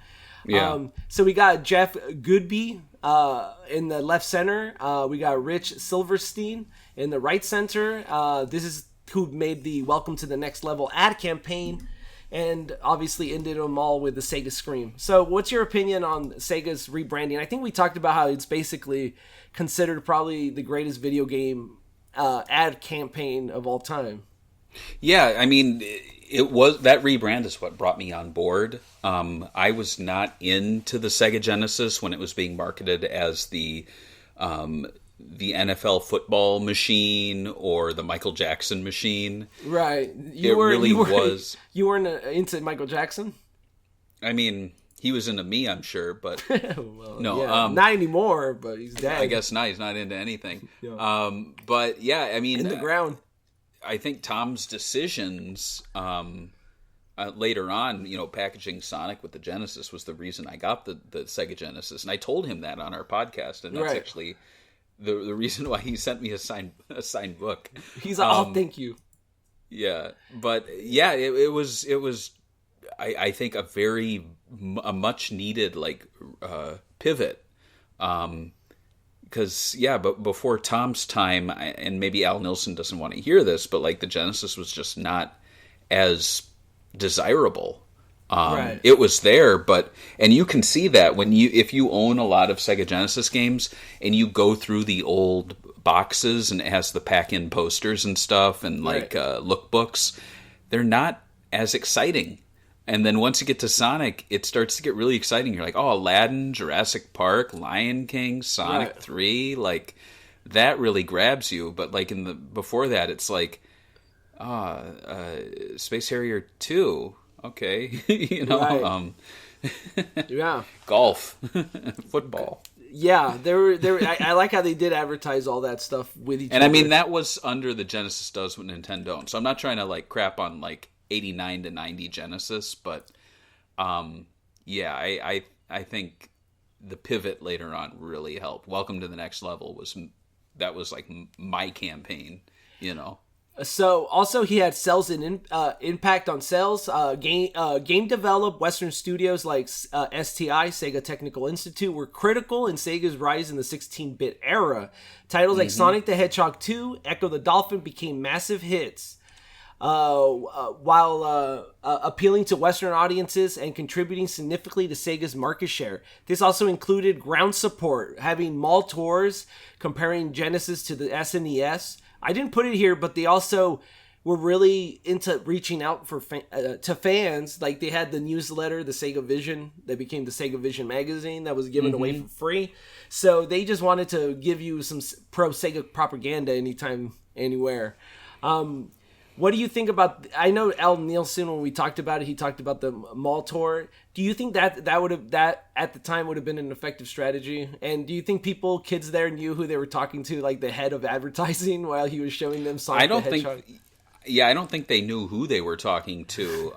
Yeah. So we got Jeff Goodby in the left center. We got Rich Silverstein in the right center. This is who made the Welcome to the Next Level ad campaign, and obviously ended them all with the Sega Scream. So what's your opinion on Sega's rebranding? I think we talked about how it's basically considered probably the greatest video game ad campaign of all time. Yeah, I mean, it was that rebrand is what brought me on board. I was not into the Sega Genesis when it was being marketed as the NFL football machine or the Michael Jackson machine. Right. You was. You weren't into Michael Jackson? I mean, he was into me, I'm sure, but Well, no, yeah, not anymore, but he's dead. I guess not. He's not into anything. Yeah. But yeah, I mean, in the ground. I think Tom's decisions later on, packaging Sonic with the Genesis was the reason I got the Sega Genesis, and I told him that on our podcast, and that's Right. actually the reason why he sent me a signed book. He's like, oh, thank you. Yeah, but yeah, it was I think a much needed like pivot, because but before Tom's time, and maybe Al Nilsson doesn't want to hear this, but like the Genesis was just not as desirable. Right. It was there, and you can see that if you own a lot of Sega Genesis games and you go through the old boxes and it has the pack-in posters and stuff and like lookbooks, they're not as exciting. And then once you get to Sonic, it starts to get really exciting. You're like, oh, Aladdin, Jurassic Park, Lion King, Sonic 3, like that really grabs you. But like before that, it's like, Space Harrier 2. Okay, golf, football. Yeah, I like how they did advertise all that stuff with each other. And I mean, that was under the Genesis does what Nintendo don't. So I'm not trying to like crap on like 89 to 90 Genesis, but I think the pivot later on really helped. Welcome to the Next Level was like my campaign, So also he had sales and impact on sales. Game developed Western studios like STI, Sega Technical Institute, were critical in Sega's rise in the 16-bit era. Titles like Sonic the Hedgehog 2, Echo the Dolphin became massive hits, while appealing to Western audiences and contributing significantly to Sega's market share. This also included ground support, having mall tours comparing Genesis to the SNES. I didn't put it here, but they also were really into reaching out to fans. Like they had the newsletter, the Sega Vision, that became the Sega Vision magazine that was given away for free. So they just wanted to give you some pro Sega propaganda anytime, anywhere. What do you think about? I know Al Nielsen, when we talked about it, he talked about the mall tour. Do you think that at the time would have been an effective strategy? And do you think kids there knew who they were talking to, like the head of advertising, while he was showing them Sonic the Hedgehog? I don't think they knew who they were talking to.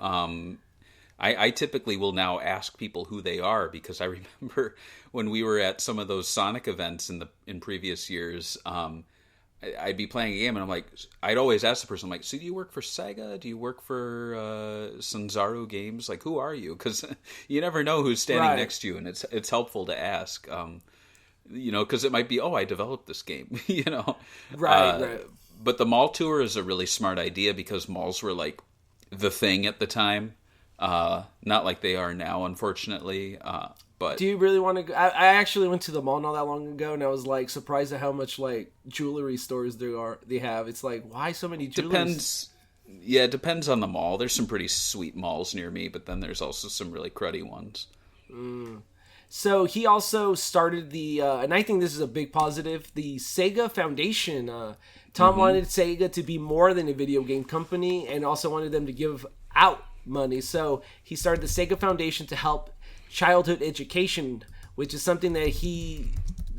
I typically will now ask people who they are, because I remember when we were at some of those Sonic events in previous years. I'd be playing a game and I'd always ask the person, I'm like, so do you work for Sega? Do you work for Sanzaru Games? Like, who are you? Because you never know who's standing next to you, and it's helpful to ask, because it might be, I developed this game, Right. But the mall tour is a really smart idea, because malls were like the thing at the time. Not like they are now, unfortunately. But do you really want to go? I actually went to the mall not that long ago, and I was like surprised at how much like jewelry stores they have. It's like, why so many jewelry? It depends on the mall. There's some pretty sweet malls near me, but then there's also some really cruddy ones. So he also started and I think this is a big positive, the Sega Foundation. Tom wanted Sega to be more than a video game company, and also wanted them to give out money. So he started the Sega Foundation to help childhood education, which is something that he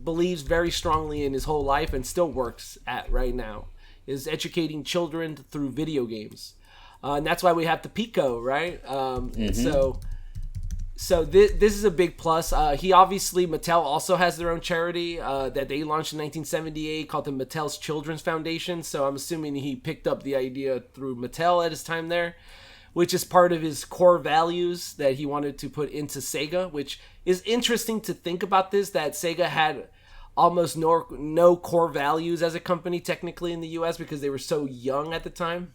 believes very strongly in his whole life and still works at right now, is educating children through video games. And that's why we have the Pico, right? And so this is a big plus. Mattel also has their own charity that they launched in 1978 called the Mattel's Children's Foundation. So I'm assuming he picked up the idea through Mattel at his time there, which is part of his core values that he wanted to put into Sega, which is interesting to think about this, that Sega had almost no core values as a company technically in the US because they were so young at the time.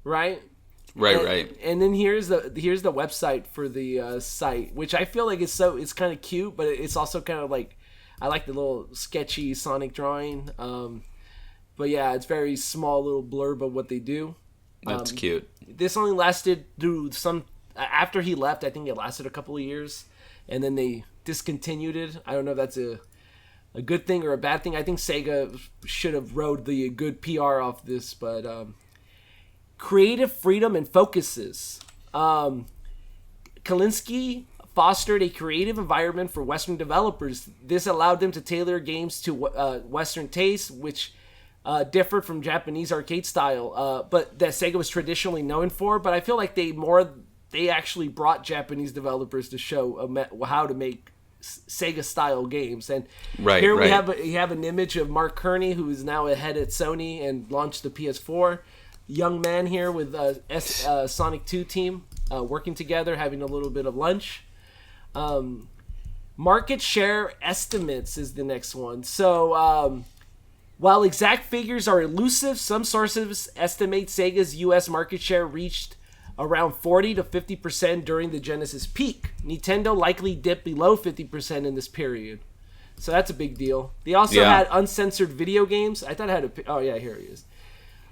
Right? Right. And then here's the website for the site, which I feel like it's kind of cute, but it's also kind of like, I like the little sketchy Sonic drawing. But yeah, it's very small little blurb of what they do. That's cute. This only lasted through after he left, I think it lasted a couple of years, and then they discontinued it. I don't know if that's a good thing or a bad thing. I think Sega should have rode the good PR off this, but creative freedom and focuses. Kalinske fostered a creative environment for Western developers. This allowed them to tailor games to Western tastes, which differed from Japanese arcade style, but that Sega was traditionally known for. But I feel like they actually brought Japanese developers to show how to make Sega style games. And here we have an image of Mark Kearney, who is now a head at Sony and launched the PS4. young man here with Sonic 2 team working together, having a little bit of lunch. Market share estimates is the next one. So while exact figures are elusive, some sources estimate Sega's U.S. market share reached around 40 to 50% during the Genesis peak. Nintendo likely dipped below 50% in this period. So that's a big deal. They also had uncensored video games. I thought I had oh yeah, here he is.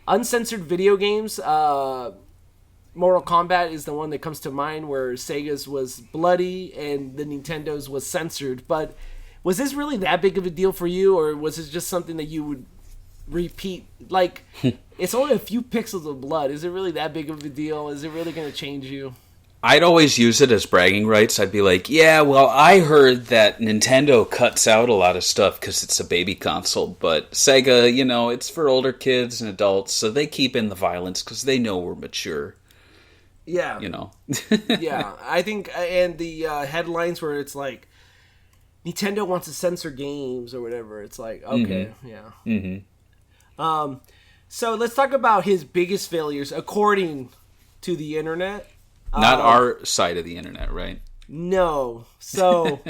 Uncensored video games. Mortal Kombat is the one that comes to mind, where Sega's was bloody and the Nintendo's was censored. But was this really that big of a deal for you, or was it just something that you would repeat? Like, it's only a few pixels of blood. Is it really that big of a deal? Is it really going to change you? I'd always use it as bragging rights. I'd be like, yeah, well, I heard that Nintendo cuts out a lot of stuff because it's a baby console, but Sega, you know, it's for older kids and adults, so they keep in the violence because they know we're mature. Yeah. You know? Yeah, I think, and the headlines where it's like, Nintendo wants to censor games or whatever, it's like, okay, yeah. Mm-hmm. So let's talk about his biggest failures, according to the internet. Not our side of the internet, right? No. So,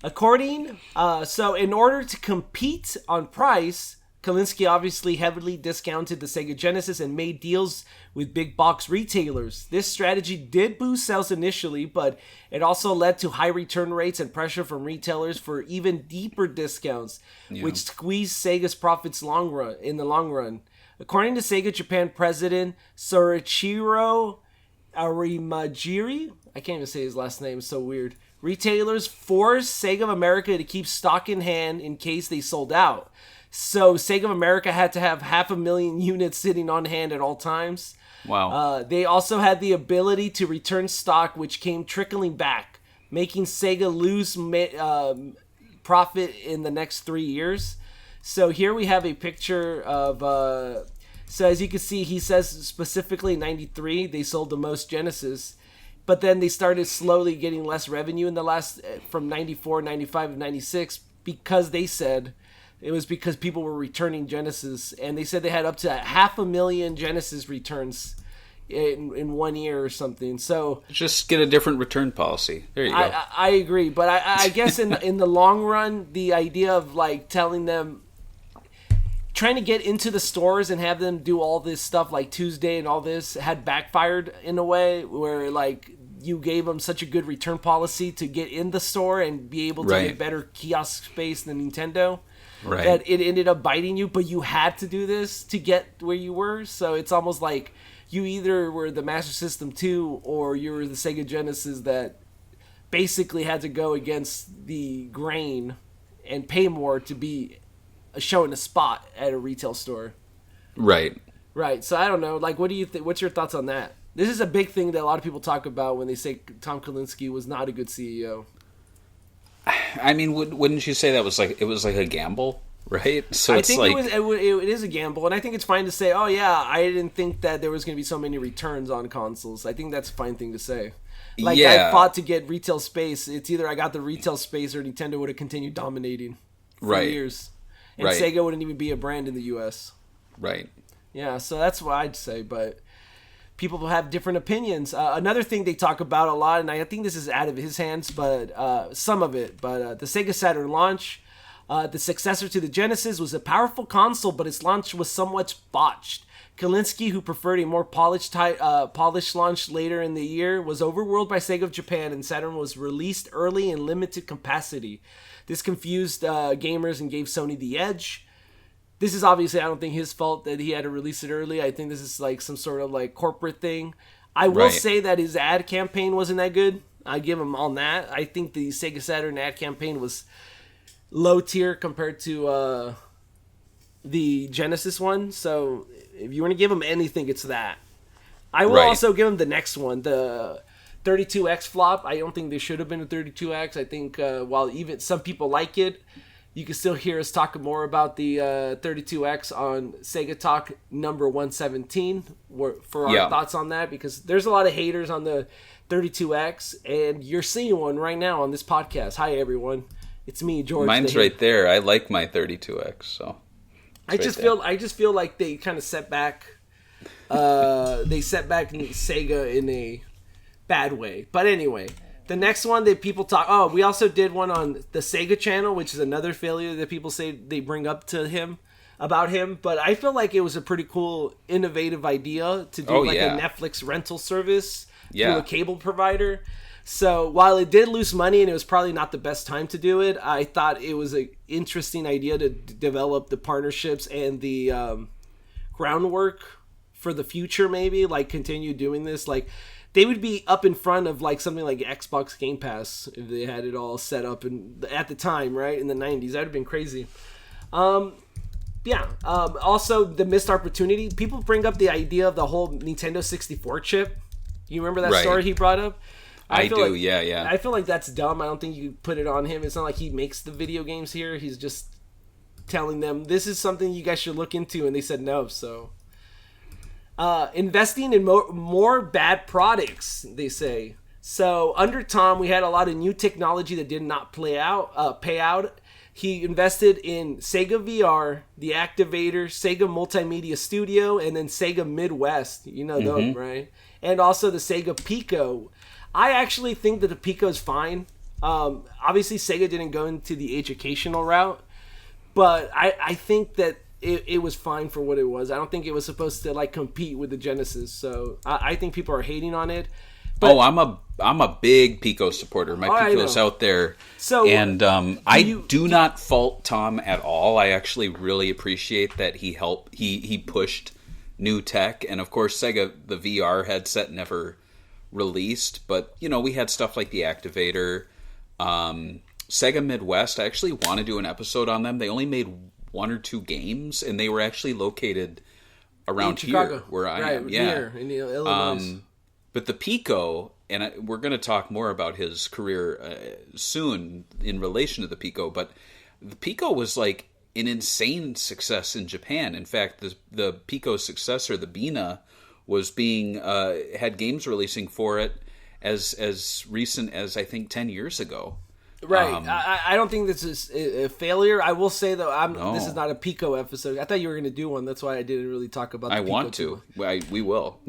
so in order to compete on price, Kalinske obviously heavily discounted the Sega Genesis and made deals with big box retailers. This strategy did boost sales initially, but it also led to high return rates and pressure from retailers for even deeper discounts, which squeezed Sega's profits in the long run. According to Sega Japan president Sorichiro Arimajiri, I can't even say his last name, it's so weird. Retailers forced Sega of America to keep stock in hand in case they sold out. So Sega of America had to have 500,000 units sitting on hand at all times. Wow. They also had the ability to return stock, which came trickling back, making Sega lose profit in the next 3 years. So here we have a picture of... So as you can see, he says specifically in 93, they sold the most Genesis. But then they started slowly getting less revenue in the last, from 94, 95, and 96, because they said it was because people were returning Genesis. And they said they had up to 500,000 Genesis returns in 1 year or something. So just get a different return policy. There you go. I agree. But I guess in the long run, the idea of like telling them, trying to get into the stores and have them do all this stuff like Tuesday and all this had backfired in a way where like you gave them such a good return policy to get in the store and be able to get better kiosk space than Nintendo. Right. That it ended up biting you, but you had to do this to get where you were. So it's almost like you either were the Master System 2 or you were the Sega Genesis that basically had to go against the grain and pay more to be showing a spot at a retail store. Right. So I don't know. Like, what do you think? What's your thoughts on that? This is a big thing that a lot of people talk about when they say Tom Kalinske was not a good CEO. I mean, wouldn't you say that was like a gamble, right? So I think it is a gamble, and I think it's fine to say, "Oh yeah, I didn't think that there was going to be so many returns on consoles." I think that's a fine thing to say. Like, I fought to get retail space. It's either I got the retail space or Nintendo would have continued dominating for years. And Sega wouldn't even be a brand in the U.S. Right. Yeah, so that's what I'd say, but people have different opinions. Another thing they talk about a lot, and I think this is out of his hands, but some of it, but the Sega Saturn launch, the successor to the Genesis, was a powerful console, but its launch was somewhat botched. Kalinske, who preferred a more polished launch later in the year, was overruled by Sega of Japan, and Saturn was released early in limited capacity. This confused gamers and gave Sony the edge. This is obviously, I don't think, his fault that he had to release it early. I think this is like some sort of like corporate thing. I will say that his ad campaign wasn't that good. I give him on that. I think the Sega Saturn ad campaign was low tier compared to the Genesis one. So if you want to give him anything, it's that. I will also give him the next one, the 32X flop. I don't think there should have been a 32X. I think while even some people like it, you can still hear us talk more about the 32X on Sega Talk number 117 for our thoughts on that, because there's a lot of haters on the 32X, and you're seeing one right now on this podcast. Hi, everyone. It's me, George. Mine's right there. I like my 32X, so I just feel like they kind of set back they set back Sega in a bad way. But anyway, the next one that people talk... Oh, we also did one on the Sega channel, which is another failure that people say they bring up to him, about him. But I feel like it was a pretty cool, innovative idea to do a Netflix rental service through a cable provider. So while it did lose money and it was probably not the best time to do it, I thought it was an interesting idea to develop the partnerships and the groundwork for the future, maybe, like continue doing this. Like, they would be up in front of like something like Xbox Game Pass if they had it all set up at the time, right, in the 90s. That would have been crazy. Also, the missed opportunity. People bring up the idea of the whole Nintendo 64 chip. You remember that story he brought up? I do. I feel like that's dumb. I don't think you put it on him. It's not like he makes the video games here. He's just telling them, this is something you guys should look into, and they said no, so... investing in more bad products, they say. So under Tom, we had a lot of new technology that did not pay out. He invested in Sega VR, the Activator, Sega Multimedia Studio, and then Sega Midwest. You know them, right? And also the Sega Pico. I actually think that the Pico is fine. Obviously, Sega didn't go into the educational route, but I think that it was fine for what it was. I don't think it was supposed to like compete with the Genesis. So I think people are hating on it. But, I'm a big Pico supporter. My Pico's out there. So, and I do not fault Tom at all. I actually really appreciate that he pushed new tech. And of course, Sega, the VR headset never released. But, you know, we had stuff like the Activator. Sega Midwest, I actually want to do an episode on them. They only made 1 or 2 games, and they were actually located around here where I am. Here in Illinois. But the Pico, and we're going to talk more about his career soon in relation to the Pico, but the Pico was like an insane success in Japan. In fact, the Pico's successor, the Bina, was had games releasing for it as recent as I think 10 years ago. Right. I don't think this is a failure. I will say, though, this is not a Pico episode. I thought you were going to do one. That's why I didn't really talk about the Pico. I want to. We will.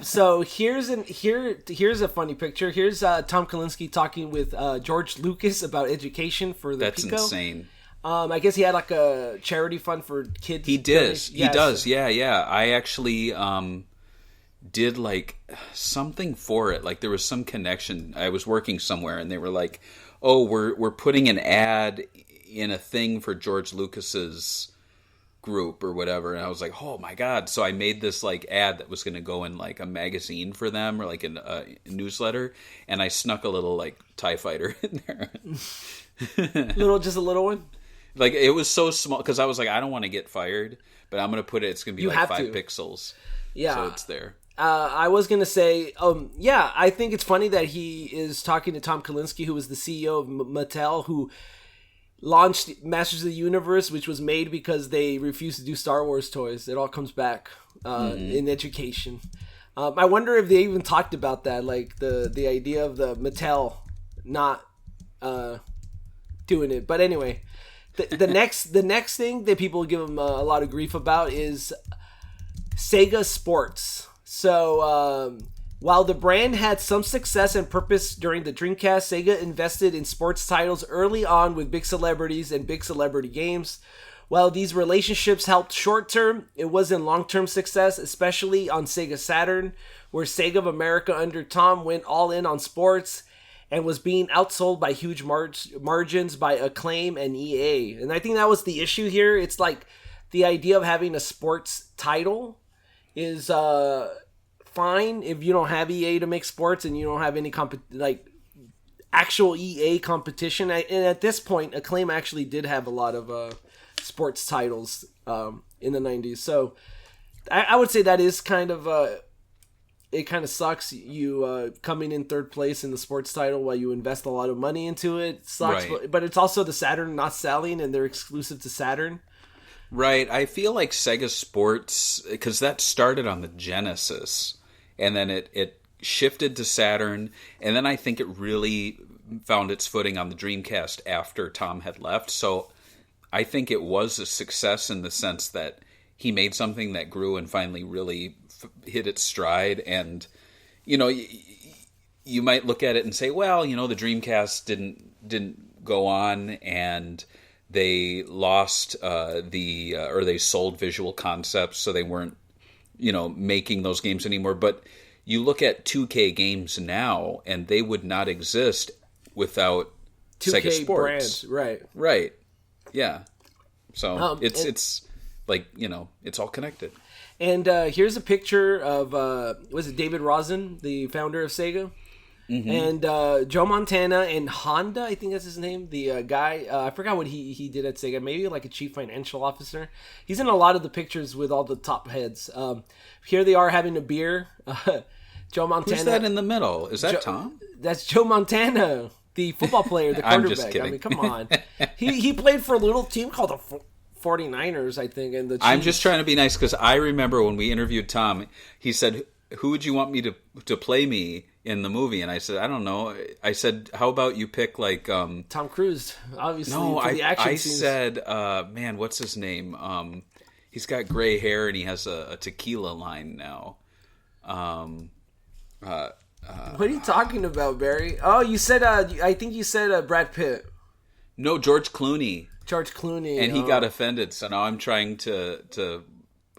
So here's a funny picture. Here's Tom Kalinske talking with George Lucas about education for the Pico. That's insane. I guess he had like a charity fund for kids. He does. He does. Yeah. I actually did like something for it. Like there was some connection. I was working somewhere and they were like, oh, we're putting an ad in a thing for George Lucas's group or whatever. And I was like, oh my God. So I made this like ad that was going to go in like a magazine for them or like a newsletter. And I snuck a little like TIE fighter in there. Just a little one? Like it was so small because I was like, I don't want to get fired, but I'm going to put it, it's going to be like 5 pixels. Yeah. So it's there. I was going to say, I think it's funny that he is talking to Tom Kalinske, who was the CEO of Mattel, who launched Masters of the Universe, which was made because they refused to do Star Wars toys. It all comes back in education. I wonder if they even talked about that, like the idea of the Mattel not doing it. But anyway, the next thing that people give him a lot of grief about is SEGA Sports. So, while the brand had some success and purpose during the Dreamcast, Sega invested in sports titles early on with big celebrities and big celebrity games. While these relationships helped short-term, it wasn't long-term success, especially on Sega Saturn, where Sega of America under Tom went all in on sports and was being outsold by huge margins by Acclaim and EA. And I think that was the issue here. It's like the idea of having a sports title is fine if you don't have EA to make sports and you don't have any actual EA competition. And at this point, Acclaim actually did have a lot of sports titles in the 90s. So I would say that is kind of it kind of sucks. You coming in third place in the sports title while you invest a lot of money into it sucks. Right. But it's also the Saturn not selling, and they're exclusive to Saturn. Right. I feel like Sega Sports, because that started on the Genesis, and then it shifted to Saturn, and then I think it really found its footing on the Dreamcast after Tom had left. So I think it was a success in the sense that he made something that grew and finally really hit its stride, and you know, you might look at it and say, well, you know, the Dreamcast didn't go on, and they lost or they sold Visual Concepts, so they weren't, you know, making those games anymore. But you look at 2K games now, and they would not exist without 2K Sega Sports. brands, right? Right. Yeah. So it's like, you know, it's all connected. And here's a picture of was it David Rosen, the founder of Sega? And Joe Montana and Honda, I think that's his name. The guy, I forgot what he did at Sega. Maybe like a chief financial officer. He's in a lot of the pictures with all the top heads. Here they are having a beer. Joe Montana. Who's that in the middle? Is that Tom? That's Joe Montana, the football player, the quarterback. I'm just kidding. I mean, come on. He played for a little team called the 49ers, I think. And the Chiefs. I'm just trying to be nice because I remember when we interviewed Tom, he said, "Who would you want me to play me in the movie?" And I said, "I don't know." I said, "How about you pick like Tom Cruise?" Obviously, no, for the action I scenes. said, man, what's his name? He's got gray hair and he has a tequila line now. What are you talking about, Barry? Oh, you said I think you said Brad Pitt. No, George Clooney. George Clooney. And he got offended, so now I'm trying to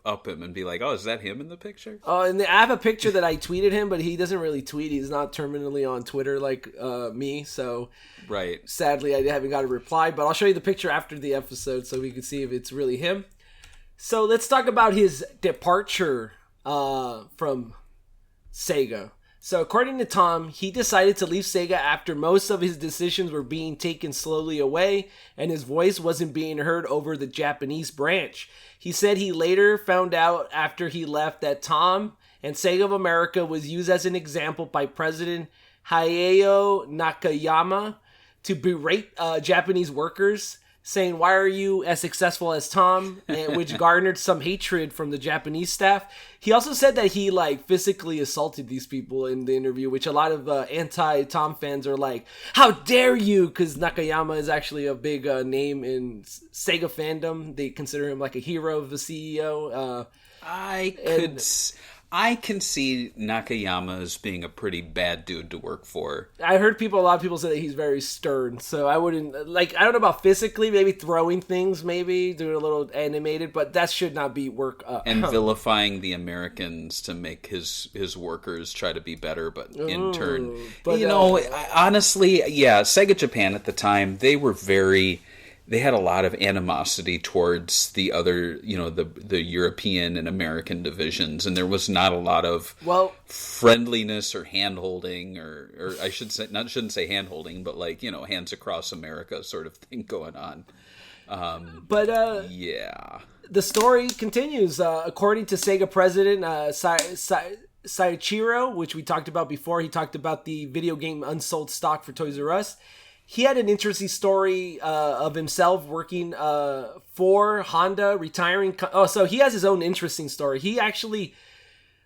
up him and be like, "Oh, is that him in the picture?" Oh, and I have a picture that I tweeted him, but he doesn't really tweet. He's not terminally on Twitter like me, so right. Sadly, I haven't got a reply. But I'll show you the picture after the episode so we can see if it's really him. So let's talk about his departure from Sega. So according to Tom, he decided to leave Sega after most of his decisions were being taken slowly away and his voice wasn't being heard over the Japanese branch. He said he later found out after he left that Tom and Sega of America was used as an example by President Hayao Nakayama to berate Japanese workers, saying, "Why are you as successful as Tom?" which garnered some hatred from the Japanese staff. He also said that he physically assaulted these people in the interview, which a lot of anti-Tom fans are like, "How dare you?" Because Nakayama is actually a big name in Sega fandom. They consider him like a hero of the CEO. I can see Nakayama as being a pretty bad dude to work for. I heard a lot of people say that he's very stern, so I wouldn't, I don't know about physically, maybe throwing things, maybe doing a little animated, but that should not be work. And vilifying the Americans to make his workers try to be better, but in turn, honestly, yeah, Sega Japan at the time, they had a lot of animosity towards the other, the European and American divisions, and there was not a lot of friendliness or hand-holding, or I shouldn't say hand-holding, but hands across America sort of thing going on. Yeah. The story continues. According to Sega president Saichiro, which we talked about before, he talked about the video game unsold stock for Toys R Us. He had an interesting story of himself working for Honda, retiring. So he has his own interesting story. He actually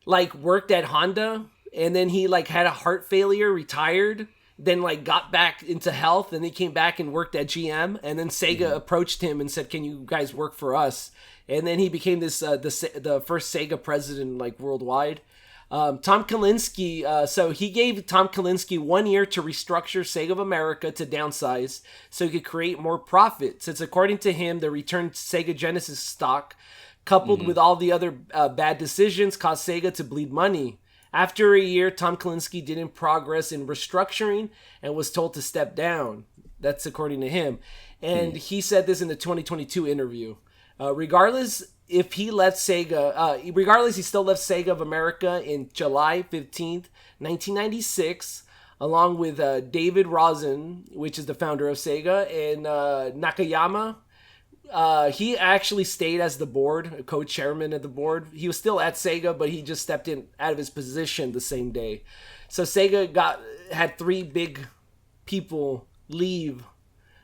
worked at Honda, and then he had a heart failure, retired, then got back into health, and he came back and worked at GM. And then Sega approached him and said, "Can you guys work for us?" And then he became the first Sega president worldwide. Tom Kalinske, so he gave Tom Kalinske 1 year to restructure Sega of America to downsize so he could create more profit, since according to him, the returned Sega Genesis stock, coupled with all the other bad decisions, caused Sega to bleed money. After a year, Tom Kalinske didn't progress in restructuring and was told to step down. That's according to him. And he said this in the 2022 interview. Regardless, he still left Sega of America in July 15th, 1996, along with David Rosen, which is the founder of Sega, and Nakayama. He actually stayed as the board, co-chairman of the board. He was still at Sega, but he just stepped in out of his position the same day. So Sega had 3 big people leave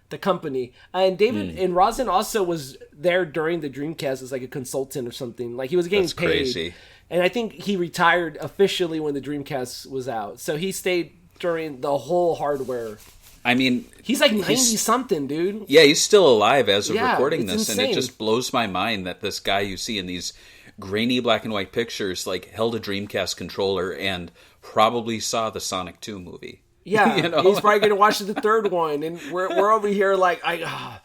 the company, and David and Rosen also was there during the Dreamcast as a consultant or something. He was getting paid. Crazy. And I think he retired officially when the Dreamcast was out. So he stayed during the whole hardware. I mean, he's 90 something, dude. Yeah, he's still alive as of recording this, insane. and it just blows my mind that this guy you see in these grainy black and white pictures, like held a Dreamcast controller and probably saw the Sonic 2 movie. Yeah, You know? he's probably going to watch the third one, and we're over here like, I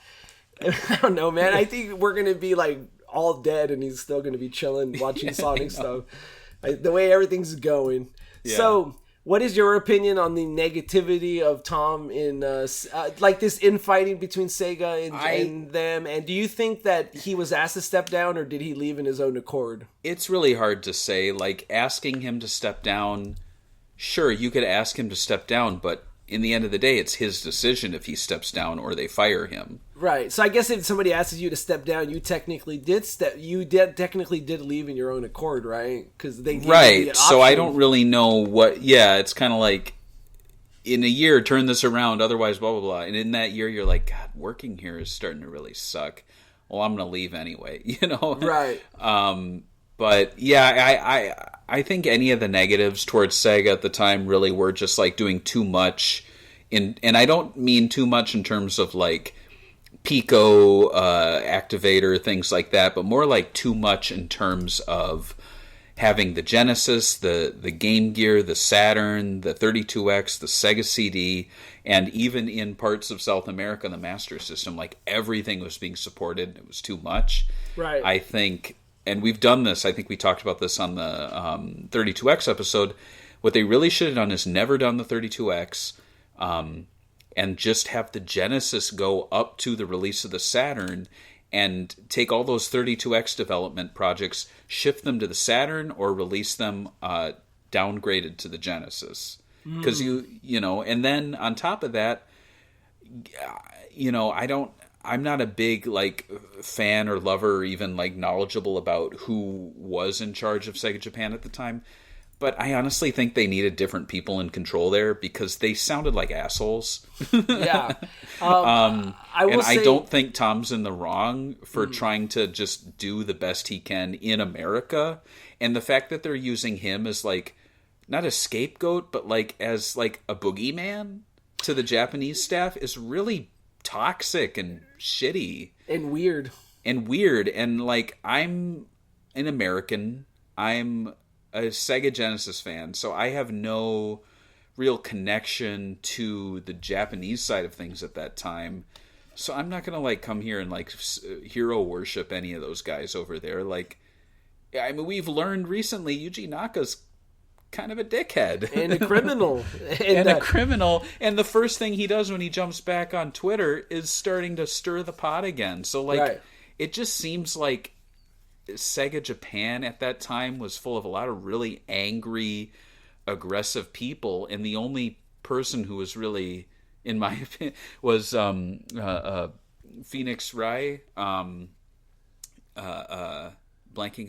don't know, man. I think we're going to be like all dead, and he's still going to be chilling watching Sonic stuff. The way everything's going. Yeah. So, what is your opinion on the negativity of Tom in like this infighting between Sega and them? And do you think that he was asked to step down, or did he leave in his own accord? It's really hard to say. Like, asking him to step down, sure, you could ask him to step down, but in the end of the day, it's his decision if he steps down or they fire him. Right. So I guess if somebody asks you to step down, you technically did leave in your own accord, right? Because they gave you the Right. So I option. don't really know what. Yeah, it's kind of like, in a year, turn this around. Otherwise, blah blah blah. And in that year, you're like, God, working here is starting to really suck. Well, I'm gonna leave anyway. You know. Right. But yeah, I think any of the negatives towards Sega at the time really were just like doing too much. And I don't mean too much in terms of like Pico activator, things like that, but more like too much in terms of having the Genesis, the Game Gear, the Saturn, the 32X, the Sega CD, and even in parts of South America, the Master System. Like, everything was being supported. It was too much. Right. I think, and we've done this, I think we talked about this on the 32X episode. What they really should have done is never done the 32X, and just have the Genesis go up to the release of the Saturn and take all those 32X development projects, shift them to the Saturn, or release them downgraded to the Genesis. Because you know, and then on top of that, you know, I'm not a big like fan or lover or even like knowledgeable about who was in charge of Sega Japan at the time. But I honestly think they needed different people in control there because they sounded like assholes. Yeah. I don't think Tom's in the wrong for trying to just do the best he can in America. And the fact that they're using him as like, not a scapegoat, but like as like a boogeyman to the Japanese staff is really toxic and shitty. And weird. And like, I'm an American. I'm a Sega Genesis fan, so I have no real connection to the Japanese side of things at that time. So I'm not gonna like come here and like hero worship any of those guys over there. Like, I mean, we've learned recently Yuji Naka's kind of a dickhead And a criminal. and a criminal. And the first thing he does when he jumps back on Twitter is starting to stir the pot again. So like, Right. It just seems like Sega Japan at that time was full of a lot of really angry, aggressive people, and the only person who was really, in my opinion, was Phoenix Rai, blanking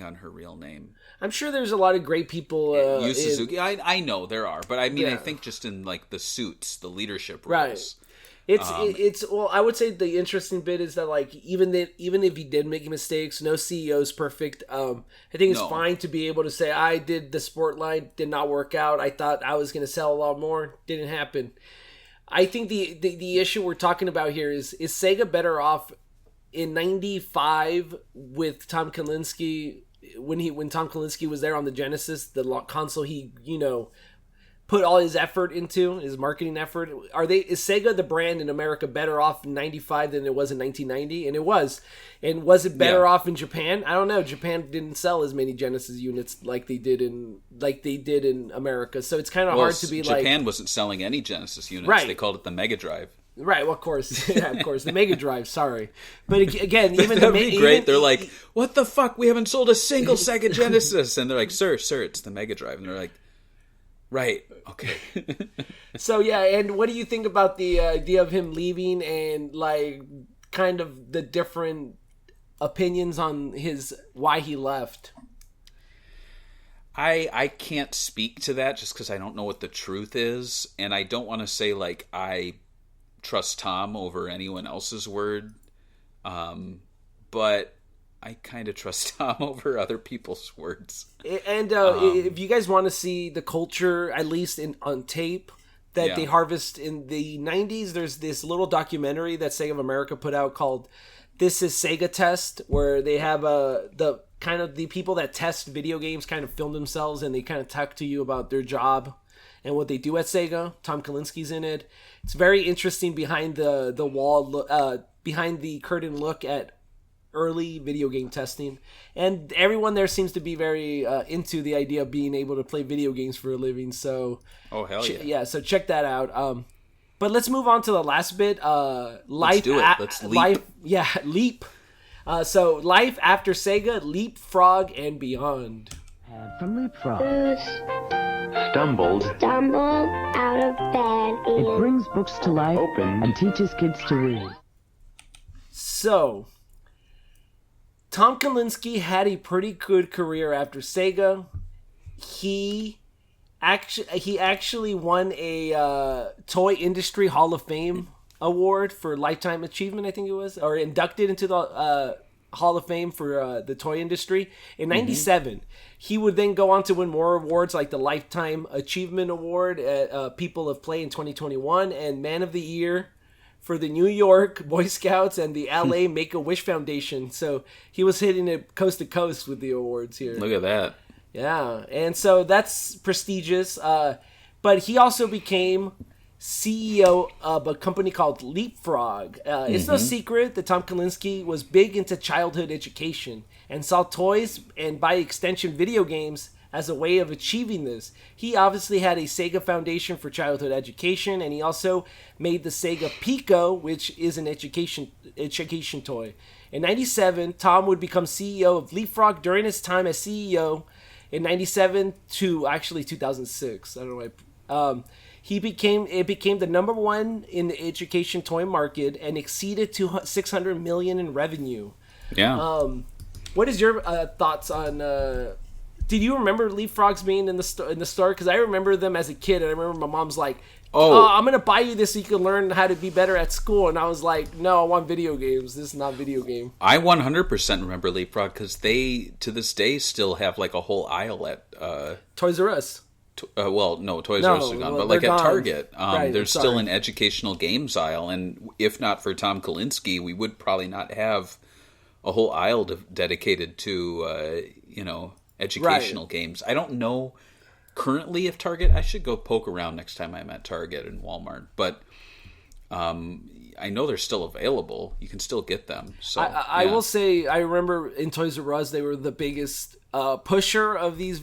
on her real name. I'm sure there's a lot of great people. Yu Suzuki. I know there are, but I mean, Yeah. I think just in like the suits, the leadership Right. roles. It's well, I would say the interesting bit is that like even if he did make mistakes, no CEO is perfect. I think it's No. fine to be able to say I did the sport line, did not work out. I thought I was going to sell a lot more, didn't happen. I think the issue we're talking about here is Sega better off in '95 with Tom Kalinske when Tom Kalinske was there on the Genesis, the console he put all his effort into, his marketing effort. Is Sega the brand in America better off in 95 than it was in 1990? And it was. And was it better off in Japan? I don't know. Japan didn't sell as many Genesis units like they did in America. So it's kind of hard to be like Japan wasn't selling any Genesis units. Right. They called it the Mega Drive. right. Well, of course, yeah, of course, the Mega Drive. Sorry, but again, even That'd the be great. They're like, "What the fuck? We haven't sold a single Sega Genesis." And they're like, "Sir, it's the Mega Drive." And they're like, "Right, okay." So yeah, and what do you think about the idea of him leaving and like kind of the different opinions on why he left? I can't speak to that just because I don't know what the truth is, and I don't want to say like I trust Tom over anyone else's word, but I kind of trust Tom over other people's words. And if you guys want to see the culture, at least on tape, that they harvest in the 90s, there's this little documentary that Sega of America put out called This is Sega Test, where they have the kind of the people that test video games kind of film themselves, and they kind of talk to you about their job and what they do at Sega. Tom Kalinski's in it. It's very interesting behind the wall, behind the curtain look at early video game testing, and everyone there seems to be very into the idea of being able to play video games for a living. So, oh hell yeah, so check that out. But let's move on to the last bit. Let's do it. Let's leap. Leap. So life after Sega, Leapfrog and Beyond. From Leapfrog. Stumbled. Stumbled out of bed It and brings books to life Open. and teaches kids to read. So, Tom Kalinske had a pretty good career after Sega. He actually won a Toy Industry Hall of Fame award for lifetime achievement, I think it was, or inducted into the Hall of Fame for the toy industry in '97. He would then go on to win more awards like the Lifetime Achievement Award at People of Play in 2021 and Man of the Year for the New York Boy Scouts and the LA Make-A-Wish Foundation. So he was hitting it coast to coast with the awards here. Look at that. Yeah, and so that's prestigious. But he also became CEO of a company called Leapfrog. It's no secret that Tom Kalinske was big into childhood education and saw toys and, by extension, video games as a way of achieving this. He obviously had a Sega Foundation for childhood education, and he also made the Sega Pico, which is an education toy. In '97, Tom would become CEO of Leapfrog. During his time as CEO in '97 to actually 2006. I don't know why. It became the number one in the education toy market and exceeded $600 million in revenue. Yeah. What is your thoughts on? Did you remember Leapfrogs being in the store? Because I remember them as a kid, and I remember my mom's like, "Oh, I'm gonna buy you this so you can learn how to be better at school." And I was like, "No, I want video games. This is not a video game." I 100% remember Leapfrog because they, to this day, still have like a whole aisle at Toys R Us. Well, no, Toys R Us are gone, but like at gone. Target, Right, there's sorry. still an educational games aisle, and if not for Tom Kalinske, we would probably not have a whole aisle dedicated to, educational games. I don't know currently if Target, I should go poke around next time I'm at Target and Walmart, but I know they're still available. You can still get them. So I will say, I remember in Toys R Us, they were the biggest pusher of these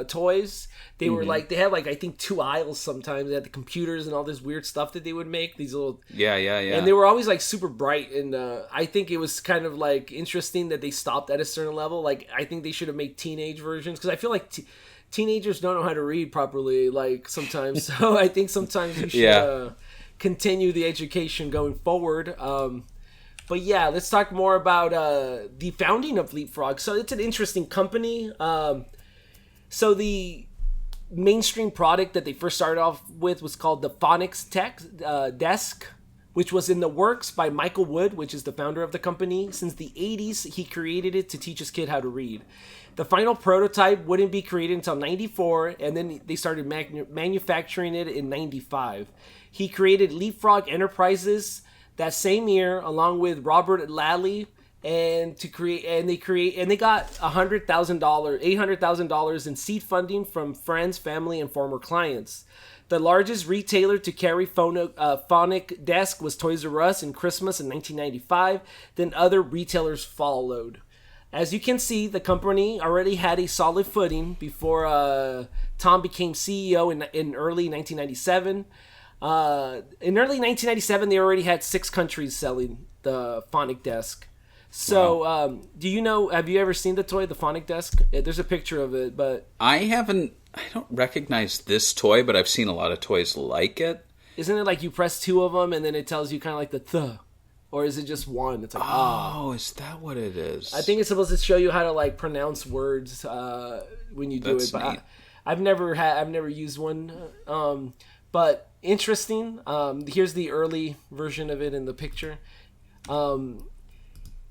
toys. They were like, they had like, I think 2 aisles sometimes. They had the computers and all this weird stuff that they would make. These little... Yeah. And they were always like super bright. And I think it was kind of like interesting that they stopped at a certain level. Like, I think they should have made teenage versions. Because I feel like teenagers don't know how to read properly, like sometimes. So I think sometimes you should continue the education going forward. But yeah, let's talk more about the founding of Leapfrog. So it's an interesting company. So the mainstream product that they first started off with was called the Phonics Desk, which was in the works by Michael Wood, which is the founder of the company. Since the 80s, he created it to teach his kid how to read. The final prototype wouldn't be created until 94, and then they started manufacturing it in 95. He created Leapfrog Enterprises that same year, along with Robert Lally, and they got $800,000 in seed funding from friends, family, and former clients. The largest retailer to carry phonic desk was Toys R Us in Christmas in 1995. Then other retailers followed. As you can see, the company already had a solid footing before Tom became CEO in early 1997. In early 1997, they already had 6 countries selling the Phonic Desk. So, Wow. Do you know, have you ever seen the toy, the Phonic Desk? There's a picture of it, but... I don't recognize this toy, but I've seen a lot of toys like it. Isn't it like you press 2 of them and then it tells you kind of like the th? Or is it just one? It's like, Oh, is that what it is? I think it's supposed to show you how to like pronounce words when you do That's it. But neat. I've never used one. But interesting. Here's the early version of it in the picture.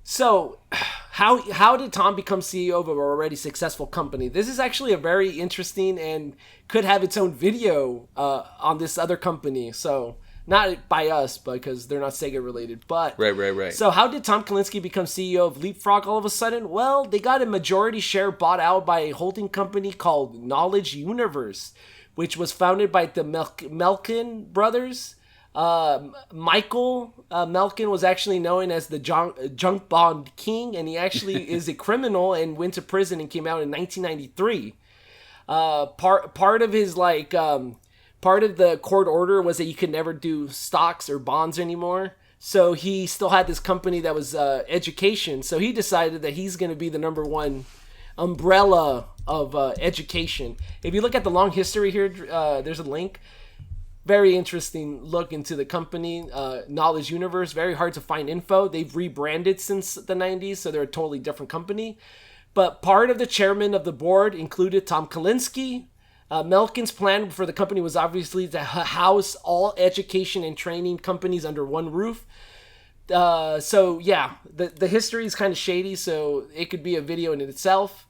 So, how did Tom become CEO of an already successful company? This is actually a very interesting and could have its own video on this other company. So, Not by us, because they're not Sega related. But Right. So how did Tom Kalinske become CEO of Leapfrog all of a sudden? Well, they got a majority share bought out by a holding company called Knowledge Universe, which was founded by the Melkin brothers. Michael Melkin was actually known as the junk bond king, and he actually is a criminal and went to prison and came out in 1993. Part of his part of the court order was that you could never do stocks or bonds anymore. So he still had this company that was education. So he decided that he's going to be the number one umbrella of education. If you look at the long history here, there's a link. Very interesting look into the company, Knowledge Universe. Very hard to find info. They've rebranded since the 90s, so they're a totally different company. But part of the chairman of the board included Tom Kalinske. Melkin's plan for the company was obviously to house all education and training companies under one roof. So yeah, the history is kind of shady, so it could be a video in itself.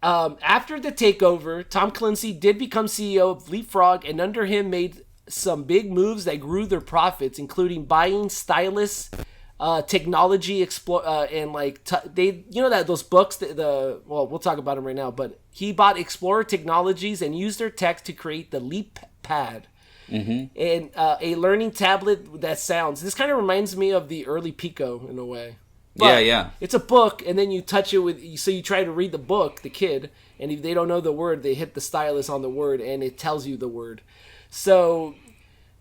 After the takeover, Tom Kalinske did become CEO of Leapfrog, and under him made some big moves that grew their profits, including buying Stylus, technology and those books. We'll talk about them right now. But he bought Explorer Technologies and used their tech to create the Leap Pad, and a learning tablet that sounds. This kind of reminds me of the early Pico in a way. But yeah. It's a book, and then you touch it so you try to read the book, the kid, and if they don't know the word, they hit the stylus on the word, and it tells you the word. So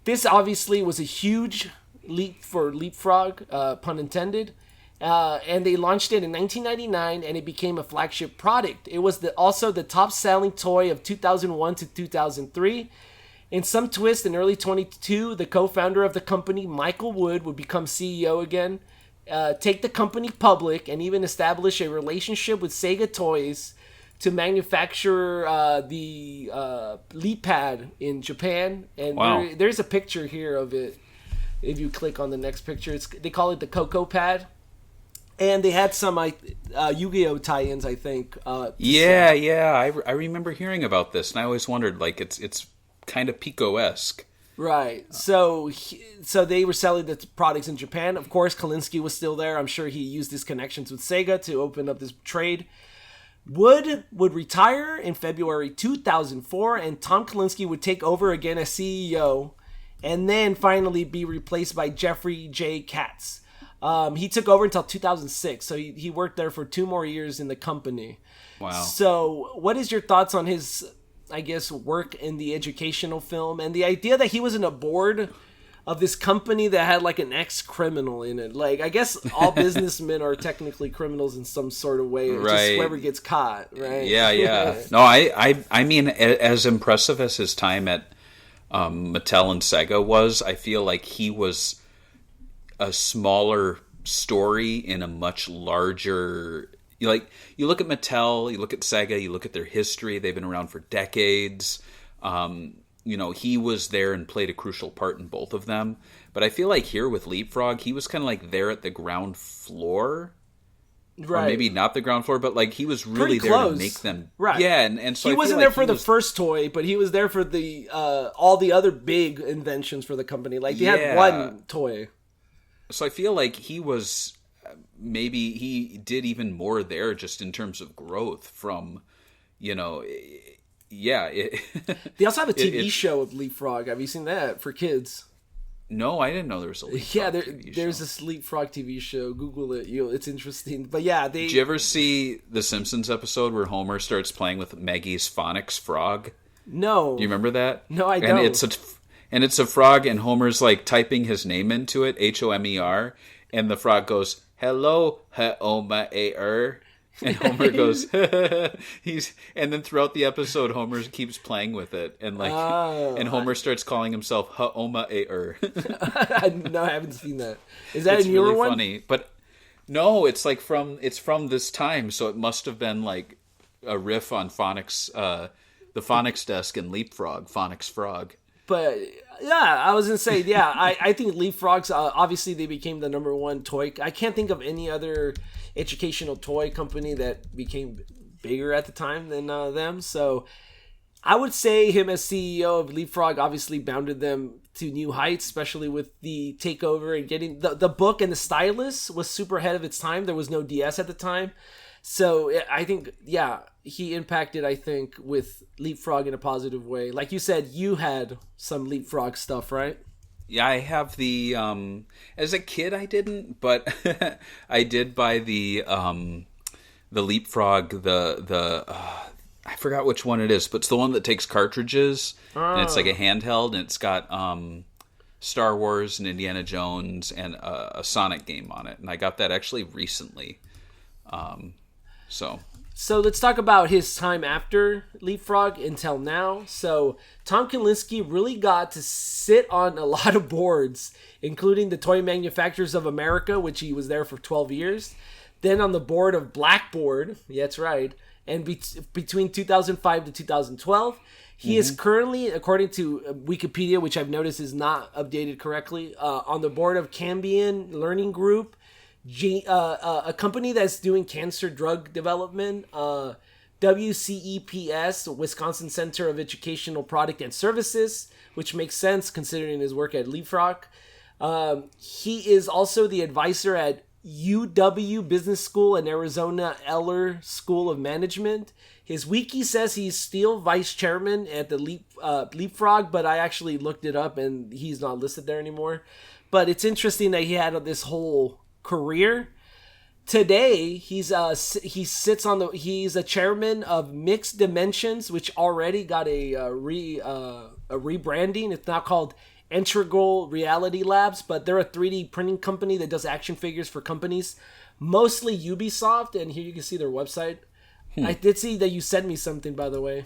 this obviously was a huge leap for Leapfrog, pun intended, and they launched it in 1999, and it became a flagship product. It was also the top-selling toy of 2001 to 2003. In some twist, in early 2022, the co-founder of the company, Michael Wood, would become CEO again. Take the company public, and even establish a relationship with Sega Toys to manufacture the Leap Pad in Japan. And wow. There's a picture here of it. If you click on the next picture, they call it the Coco Pad. And they had some Yu-Gi-Oh tie-ins, I think. I remember hearing about this, and I always wondered, it's kind of Pico-esque. Right. So they were selling the products in Japan. Of course, Kalinske was still there. I'm sure he used his connections with Sega to open up this trade. Wood would retire in February 2004, and Tom Kalinske would take over again as CEO, and then finally be replaced by Jeffrey J. Katz. He took over until 2006, so he worked there for 2 more years in the company. Wow. So what is your thoughts on his, I guess, work in the educational film, and the idea that he was in a board of this company that had like an ex-criminal in it? Like, I guess all businessmen are technically criminals in some sort of way. It's just whoever gets caught, right? Yeah. No, I mean, as impressive as his time at Mattel and Sega was, I feel like he was a smaller story in a much larger... You look at Mattel, you look at Sega, you look at their history. They've been around for decades. He was there and played a crucial part in both of them. But I feel like here with Leapfrog, he was kind of like there at the ground floor. Right. Or maybe not the ground floor, but like he was really there to make them. Right. Yeah, and so he wasn't there for the first toy, but he was there for the all the other big inventions for the company. Like they had one toy. So I feel like he was... Maybe he did even more there just in terms of growth from, They also have a TV show of Leapfrog. Have you seen that for kids? No, I didn't know there was a Leapfrog TV show. There's this Leapfrog TV show. Google it. It's interesting. But yeah, Did you ever see the Simpsons episode where Homer starts playing with Maggie's phonics frog? No. Do you remember that? No, I don't. And it's a frog, and Homer's like typing his name into it, Homer, and the frog goes, "Hello, Homer." And Homer goes, and then throughout the episode, Homer keeps playing with it, and and Homer starts calling himself Homer. No, I haven't seen that. Is that a newer really one? Funny, but no, it's from this time, so it must have been like a riff on phonics, the phonics desk and Leapfrog, phonics frog. But yeah, I was gonna say, I think Leapfrogs, obviously they became the number one toy. I can't think of any other educational toy company that became bigger at the time than them. So I would say him as CEO of Leapfrog obviously bounded them to new heights, especially with the takeover and getting the book, and the stylus was super ahead of its time. There was no DS at the time. So I think, yeah, he impacted, I think, with Leapfrog in a positive way. Like you said, you had some Leapfrog stuff, right? Yeah, I have the as a kid I didn't, but I did buy the Leapfrog, the I forgot which one it is, but it's the one that takes cartridges and it's like a handheld, and it's got Star Wars and Indiana Jones and a Sonic game on it, and I got that actually recently. So let's talk about his time after Leapfrog until now. So Tom Kalinske really got to sit on a lot of boards, including the Toy Manufacturers of America, which he was there for 12 years. Then on the board of Blackboard, yeah, that's right, and between 2005 to 2012. He is currently, according to Wikipedia, which I've noticed is not updated correctly, on the board of Cambian Learning Group, a company that's doing cancer drug development, WCEPS, Wisconsin Center of Educational Product and Services, which makes sense considering his work at Leapfrog. He is also the advisor at UW Business School and Arizona Eller School of Management. His wiki says he's still vice chairman at the Leapfrog, but I actually looked it up and he's not listed there anymore. But it's interesting that he had this whole career. Today, he's a chairman of Mixed Dimensions, which already got a rebranding. It's now called Integral Reality Labs, but they're a 3D printing company that does action figures for companies, mostly Ubisoft, and here you can see their website. I did see that you sent me something, by the way.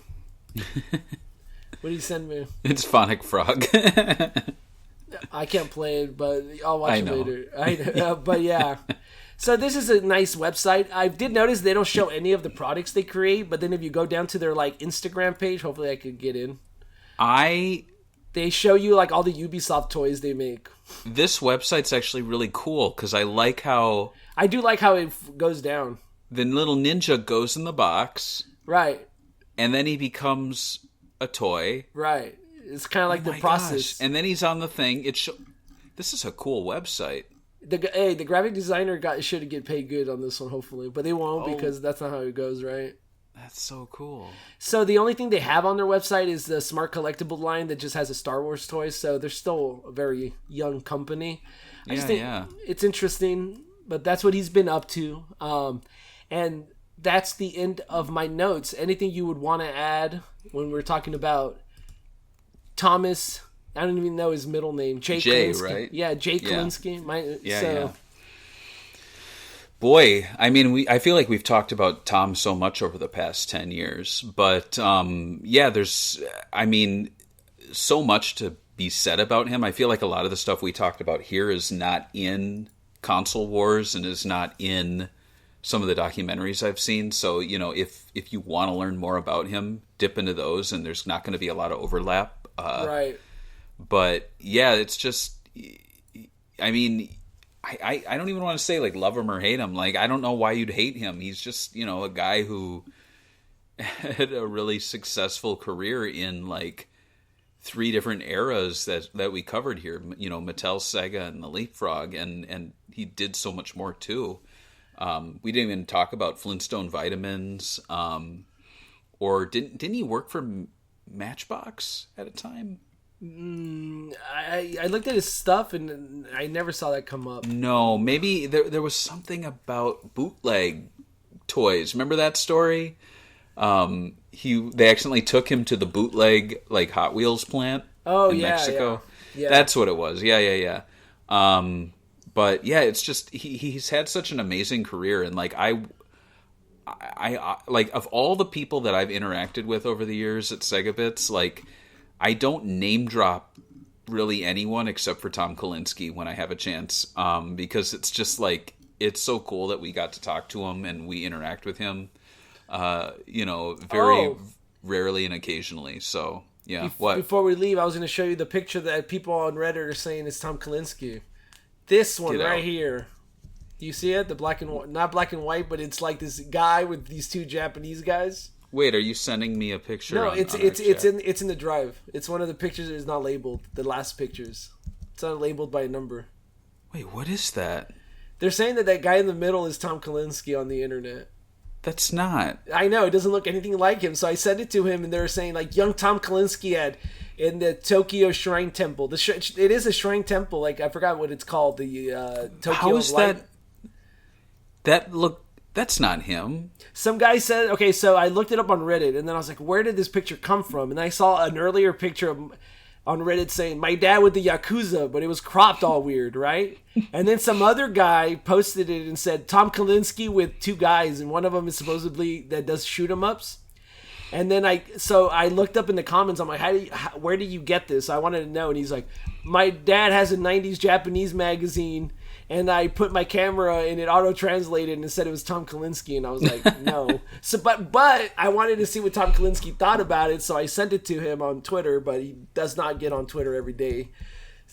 What did you send me? it's Phonic Frog. I can't play it, but I'll watch it later. But yeah. So this is a nice website. I did notice they don't show any of the products they create, but then if you go down to their Instagram page, hopefully I could get in. They show you all the Ubisoft toys they make. This website's actually really cool because I like how... I do like how it goes down. The little ninja goes in the box. Right. And then he becomes a toy. Right. It's kind of like the process. Gosh. And then he's on the thing. This is a cool website. The graphic designer should get paid good on this one, hopefully. But they won't because that's not how it goes, right? That's so cool. So the only thing they have on their website is the Smart Collectible line that just has a Star Wars toy. So they're still a very young company. I just think it's interesting, but that's what he's been up to. And that's the end of my notes. Anything you would want to add when we're talking about Thomas? I don't even know his middle name. Jay Kalinske. Right? Yeah, Jay Kalinske. Boy, I mean, I feel like we've talked about Tom so much over the past 10 years, but there's, so much to be said about him. I feel like a lot of the stuff we talked about here is not in Console Wars and is not in some of the documentaries I've seen. So, if you want to learn more about him, dip into those, and there's not going to be a lot of overlap. Right. But yeah, it's just, I don't even want to say love him or hate him. I don't know why you'd hate him. He's just, a guy who had a really successful career in 3 different eras that we covered here. Mattel, SEGA, and the Leapfrog, and he did so much more too. We didn't even talk about Flintstone Vitamins, or didn't he work for Matchbox at a time? I looked at his stuff and I never saw that come up. No, maybe there was something about bootleg toys. Remember that story? They accidentally took him to the bootleg Hot Wheels plant in Mexico. Yeah. That's what it was. Yeah. But yeah, it's just he's had such an amazing career, and I of all the people that I've interacted with over the years at Sega Bits, I don't name drop really anyone except for Tom Kalinske when I have a chance, because it's just it's so cool that we got to talk to him and we interact with him, very rarely and occasionally. So yeah. Before we leave, I was going to show you the picture that people on Reddit are saying is Tom Kalinske. This one here. Do you see it? The black and white, not black and white, but it's this guy with these 2 Japanese guys. Wait, are you sending me a picture? No, on it's our it's chat? in the drive. It's one of the pictures that is not labeled. The last pictures. It's not labeled by a number. Wait, what is that? They're saying that guy in the middle is Tom Kalinske on the internet. That's not. I know, it doesn't look anything like him. So I sent it to him, and they were saying, like, young Tom Kalinske in the Tokyo Shrine Temple. It is a shrine temple. Like, I forgot what it's called. The Tokyo How is Light. That's not him. Some guy said, okay, so I looked it up on Reddit, and then I was like, where did this picture come from? And I saw an earlier picture on Reddit saying, my dad with the Yakuza, but it was cropped all weird, right? And then some other guy posted it and said, Tom Kalinske with two guys, and one of them is supposedly that does shoot-em-ups. And then I looked up in the comments, I'm like, where did you get this? I wanted to know, and he's like, my dad has a 90s Japanese magazine, and I put my camera and it auto-translated and it said it was Tom Kalinske, and I was like, no. So, but I wanted to see what Tom Kalinske thought about it, so I sent it to him on Twitter, but he does not get on Twitter every day.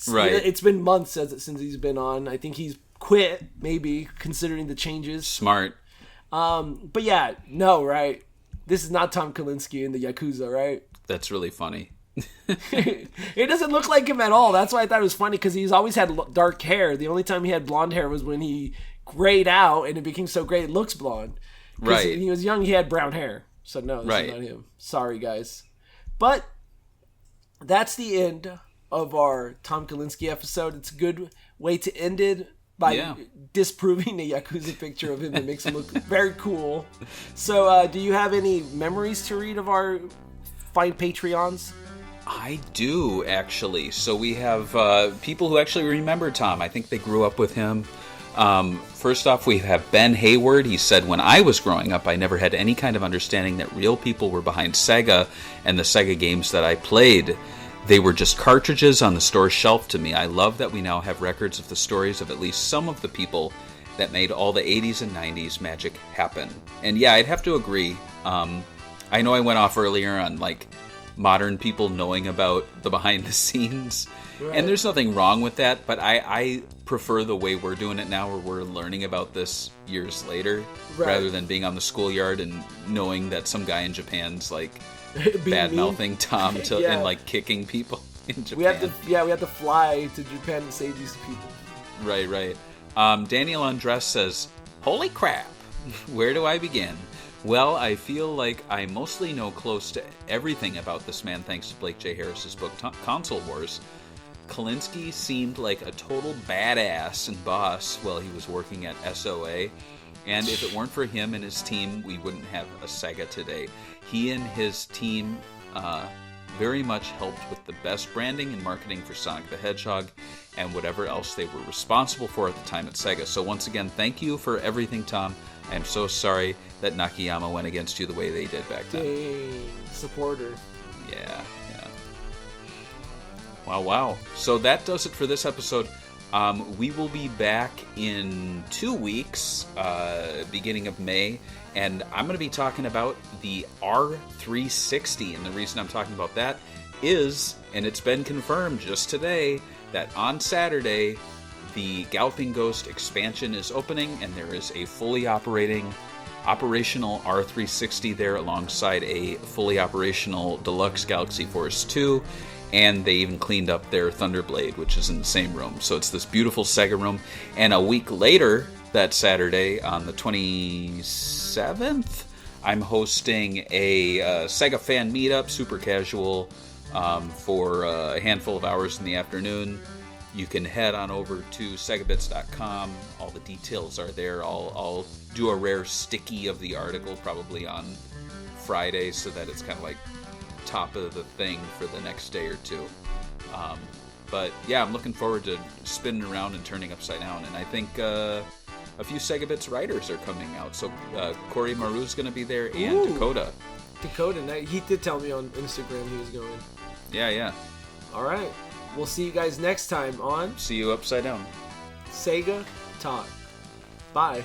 Right. It's been months since he's been on. I think he's quit, maybe, considering the changes. Smart. But yeah, no, right? This is not Tom Kalinske in the Yakuza, right? That's really funny. It doesn't look like him at all. That's why I thought it was funny, because he's always had dark hair. The only time he had blonde hair was when he grayed out, and it became so gray it looks blonde. Right. When he was young, he had brown hair. So no, this is not him. Sorry, guys. But that's the end of our Tom Kalinske episode. It's a good way to end it by disproving the Yakuza picture of him that makes him look very cool. So do you have any memories to read of our fine Patreons? I do, actually. So we have people who actually remember Tom. I think they grew up with him. First off, we have Ben Hayward. He said, when I was growing up, I never had any kind of understanding that real people were behind SEGA and the SEGA games that I played. They were just cartridges on the store shelf to me. I love that we now have records of the stories of at least some of the people that made all the 80s and 90s magic happen. And yeah, I'd have to agree. I know I went off earlier on, like, modern people knowing about the behind the scenes. Right. And there's nothing wrong with that, but I prefer the way we're doing it now, where we're learning about this years later, rather than being on the schoolyard and knowing that some guy in Japan's like bad-mouthing Tom and like kicking people in Japan. We have to fly to Japan and save these people. Right. Daniel Andres says, holy crap, where do I begin? Well, I feel like I mostly know close to everything about this man thanks to Blake J. Harris's book, Console Wars. Kalinske seemed like a total badass and boss while he was working at SOA, and if it weren't for him and his team, we wouldn't have a SEGA today. He and his team very much helped with the best branding and marketing for Sonic the Hedgehog and whatever else they were responsible for at the time at SEGA. So once again, thank you for everything, Tom. I am so sorry that Nakayama went against you the way they did back then. Dang, supporter. Yeah. Wow. So that does it for this episode. We will be back in 2 weeks, beginning of May, and I'm going to be talking about the R360. And the reason I'm talking about that is, and it's been confirmed just today, that on Saturday, the Galloping Ghost expansion is opening, and there is a fully operational R360 there alongside a fully operational Deluxe Galaxy Force 2. And they even cleaned up their Thunderblade, which is in the same room. So it's this beautiful SEGA room. And a week later, that Saturday, on the 27th, I'm hosting a SEGA fan meetup, super casual, for a handful of hours in the afternoon. You can head on over to segabits.com. All the details are there. I'll do a rare sticky of the article probably on Friday, so that it's kind of like top of the thing for the next day or two. But yeah, I'm looking forward to spinning around and turning upside down. And I think a few Segabits writers are coming out. So Corey Maru's going to be there, and Dakota. He did tell me on Instagram he was going. Yeah. All right. We'll see you guys next time on See You Upside Down. SEGA Talk. Bye.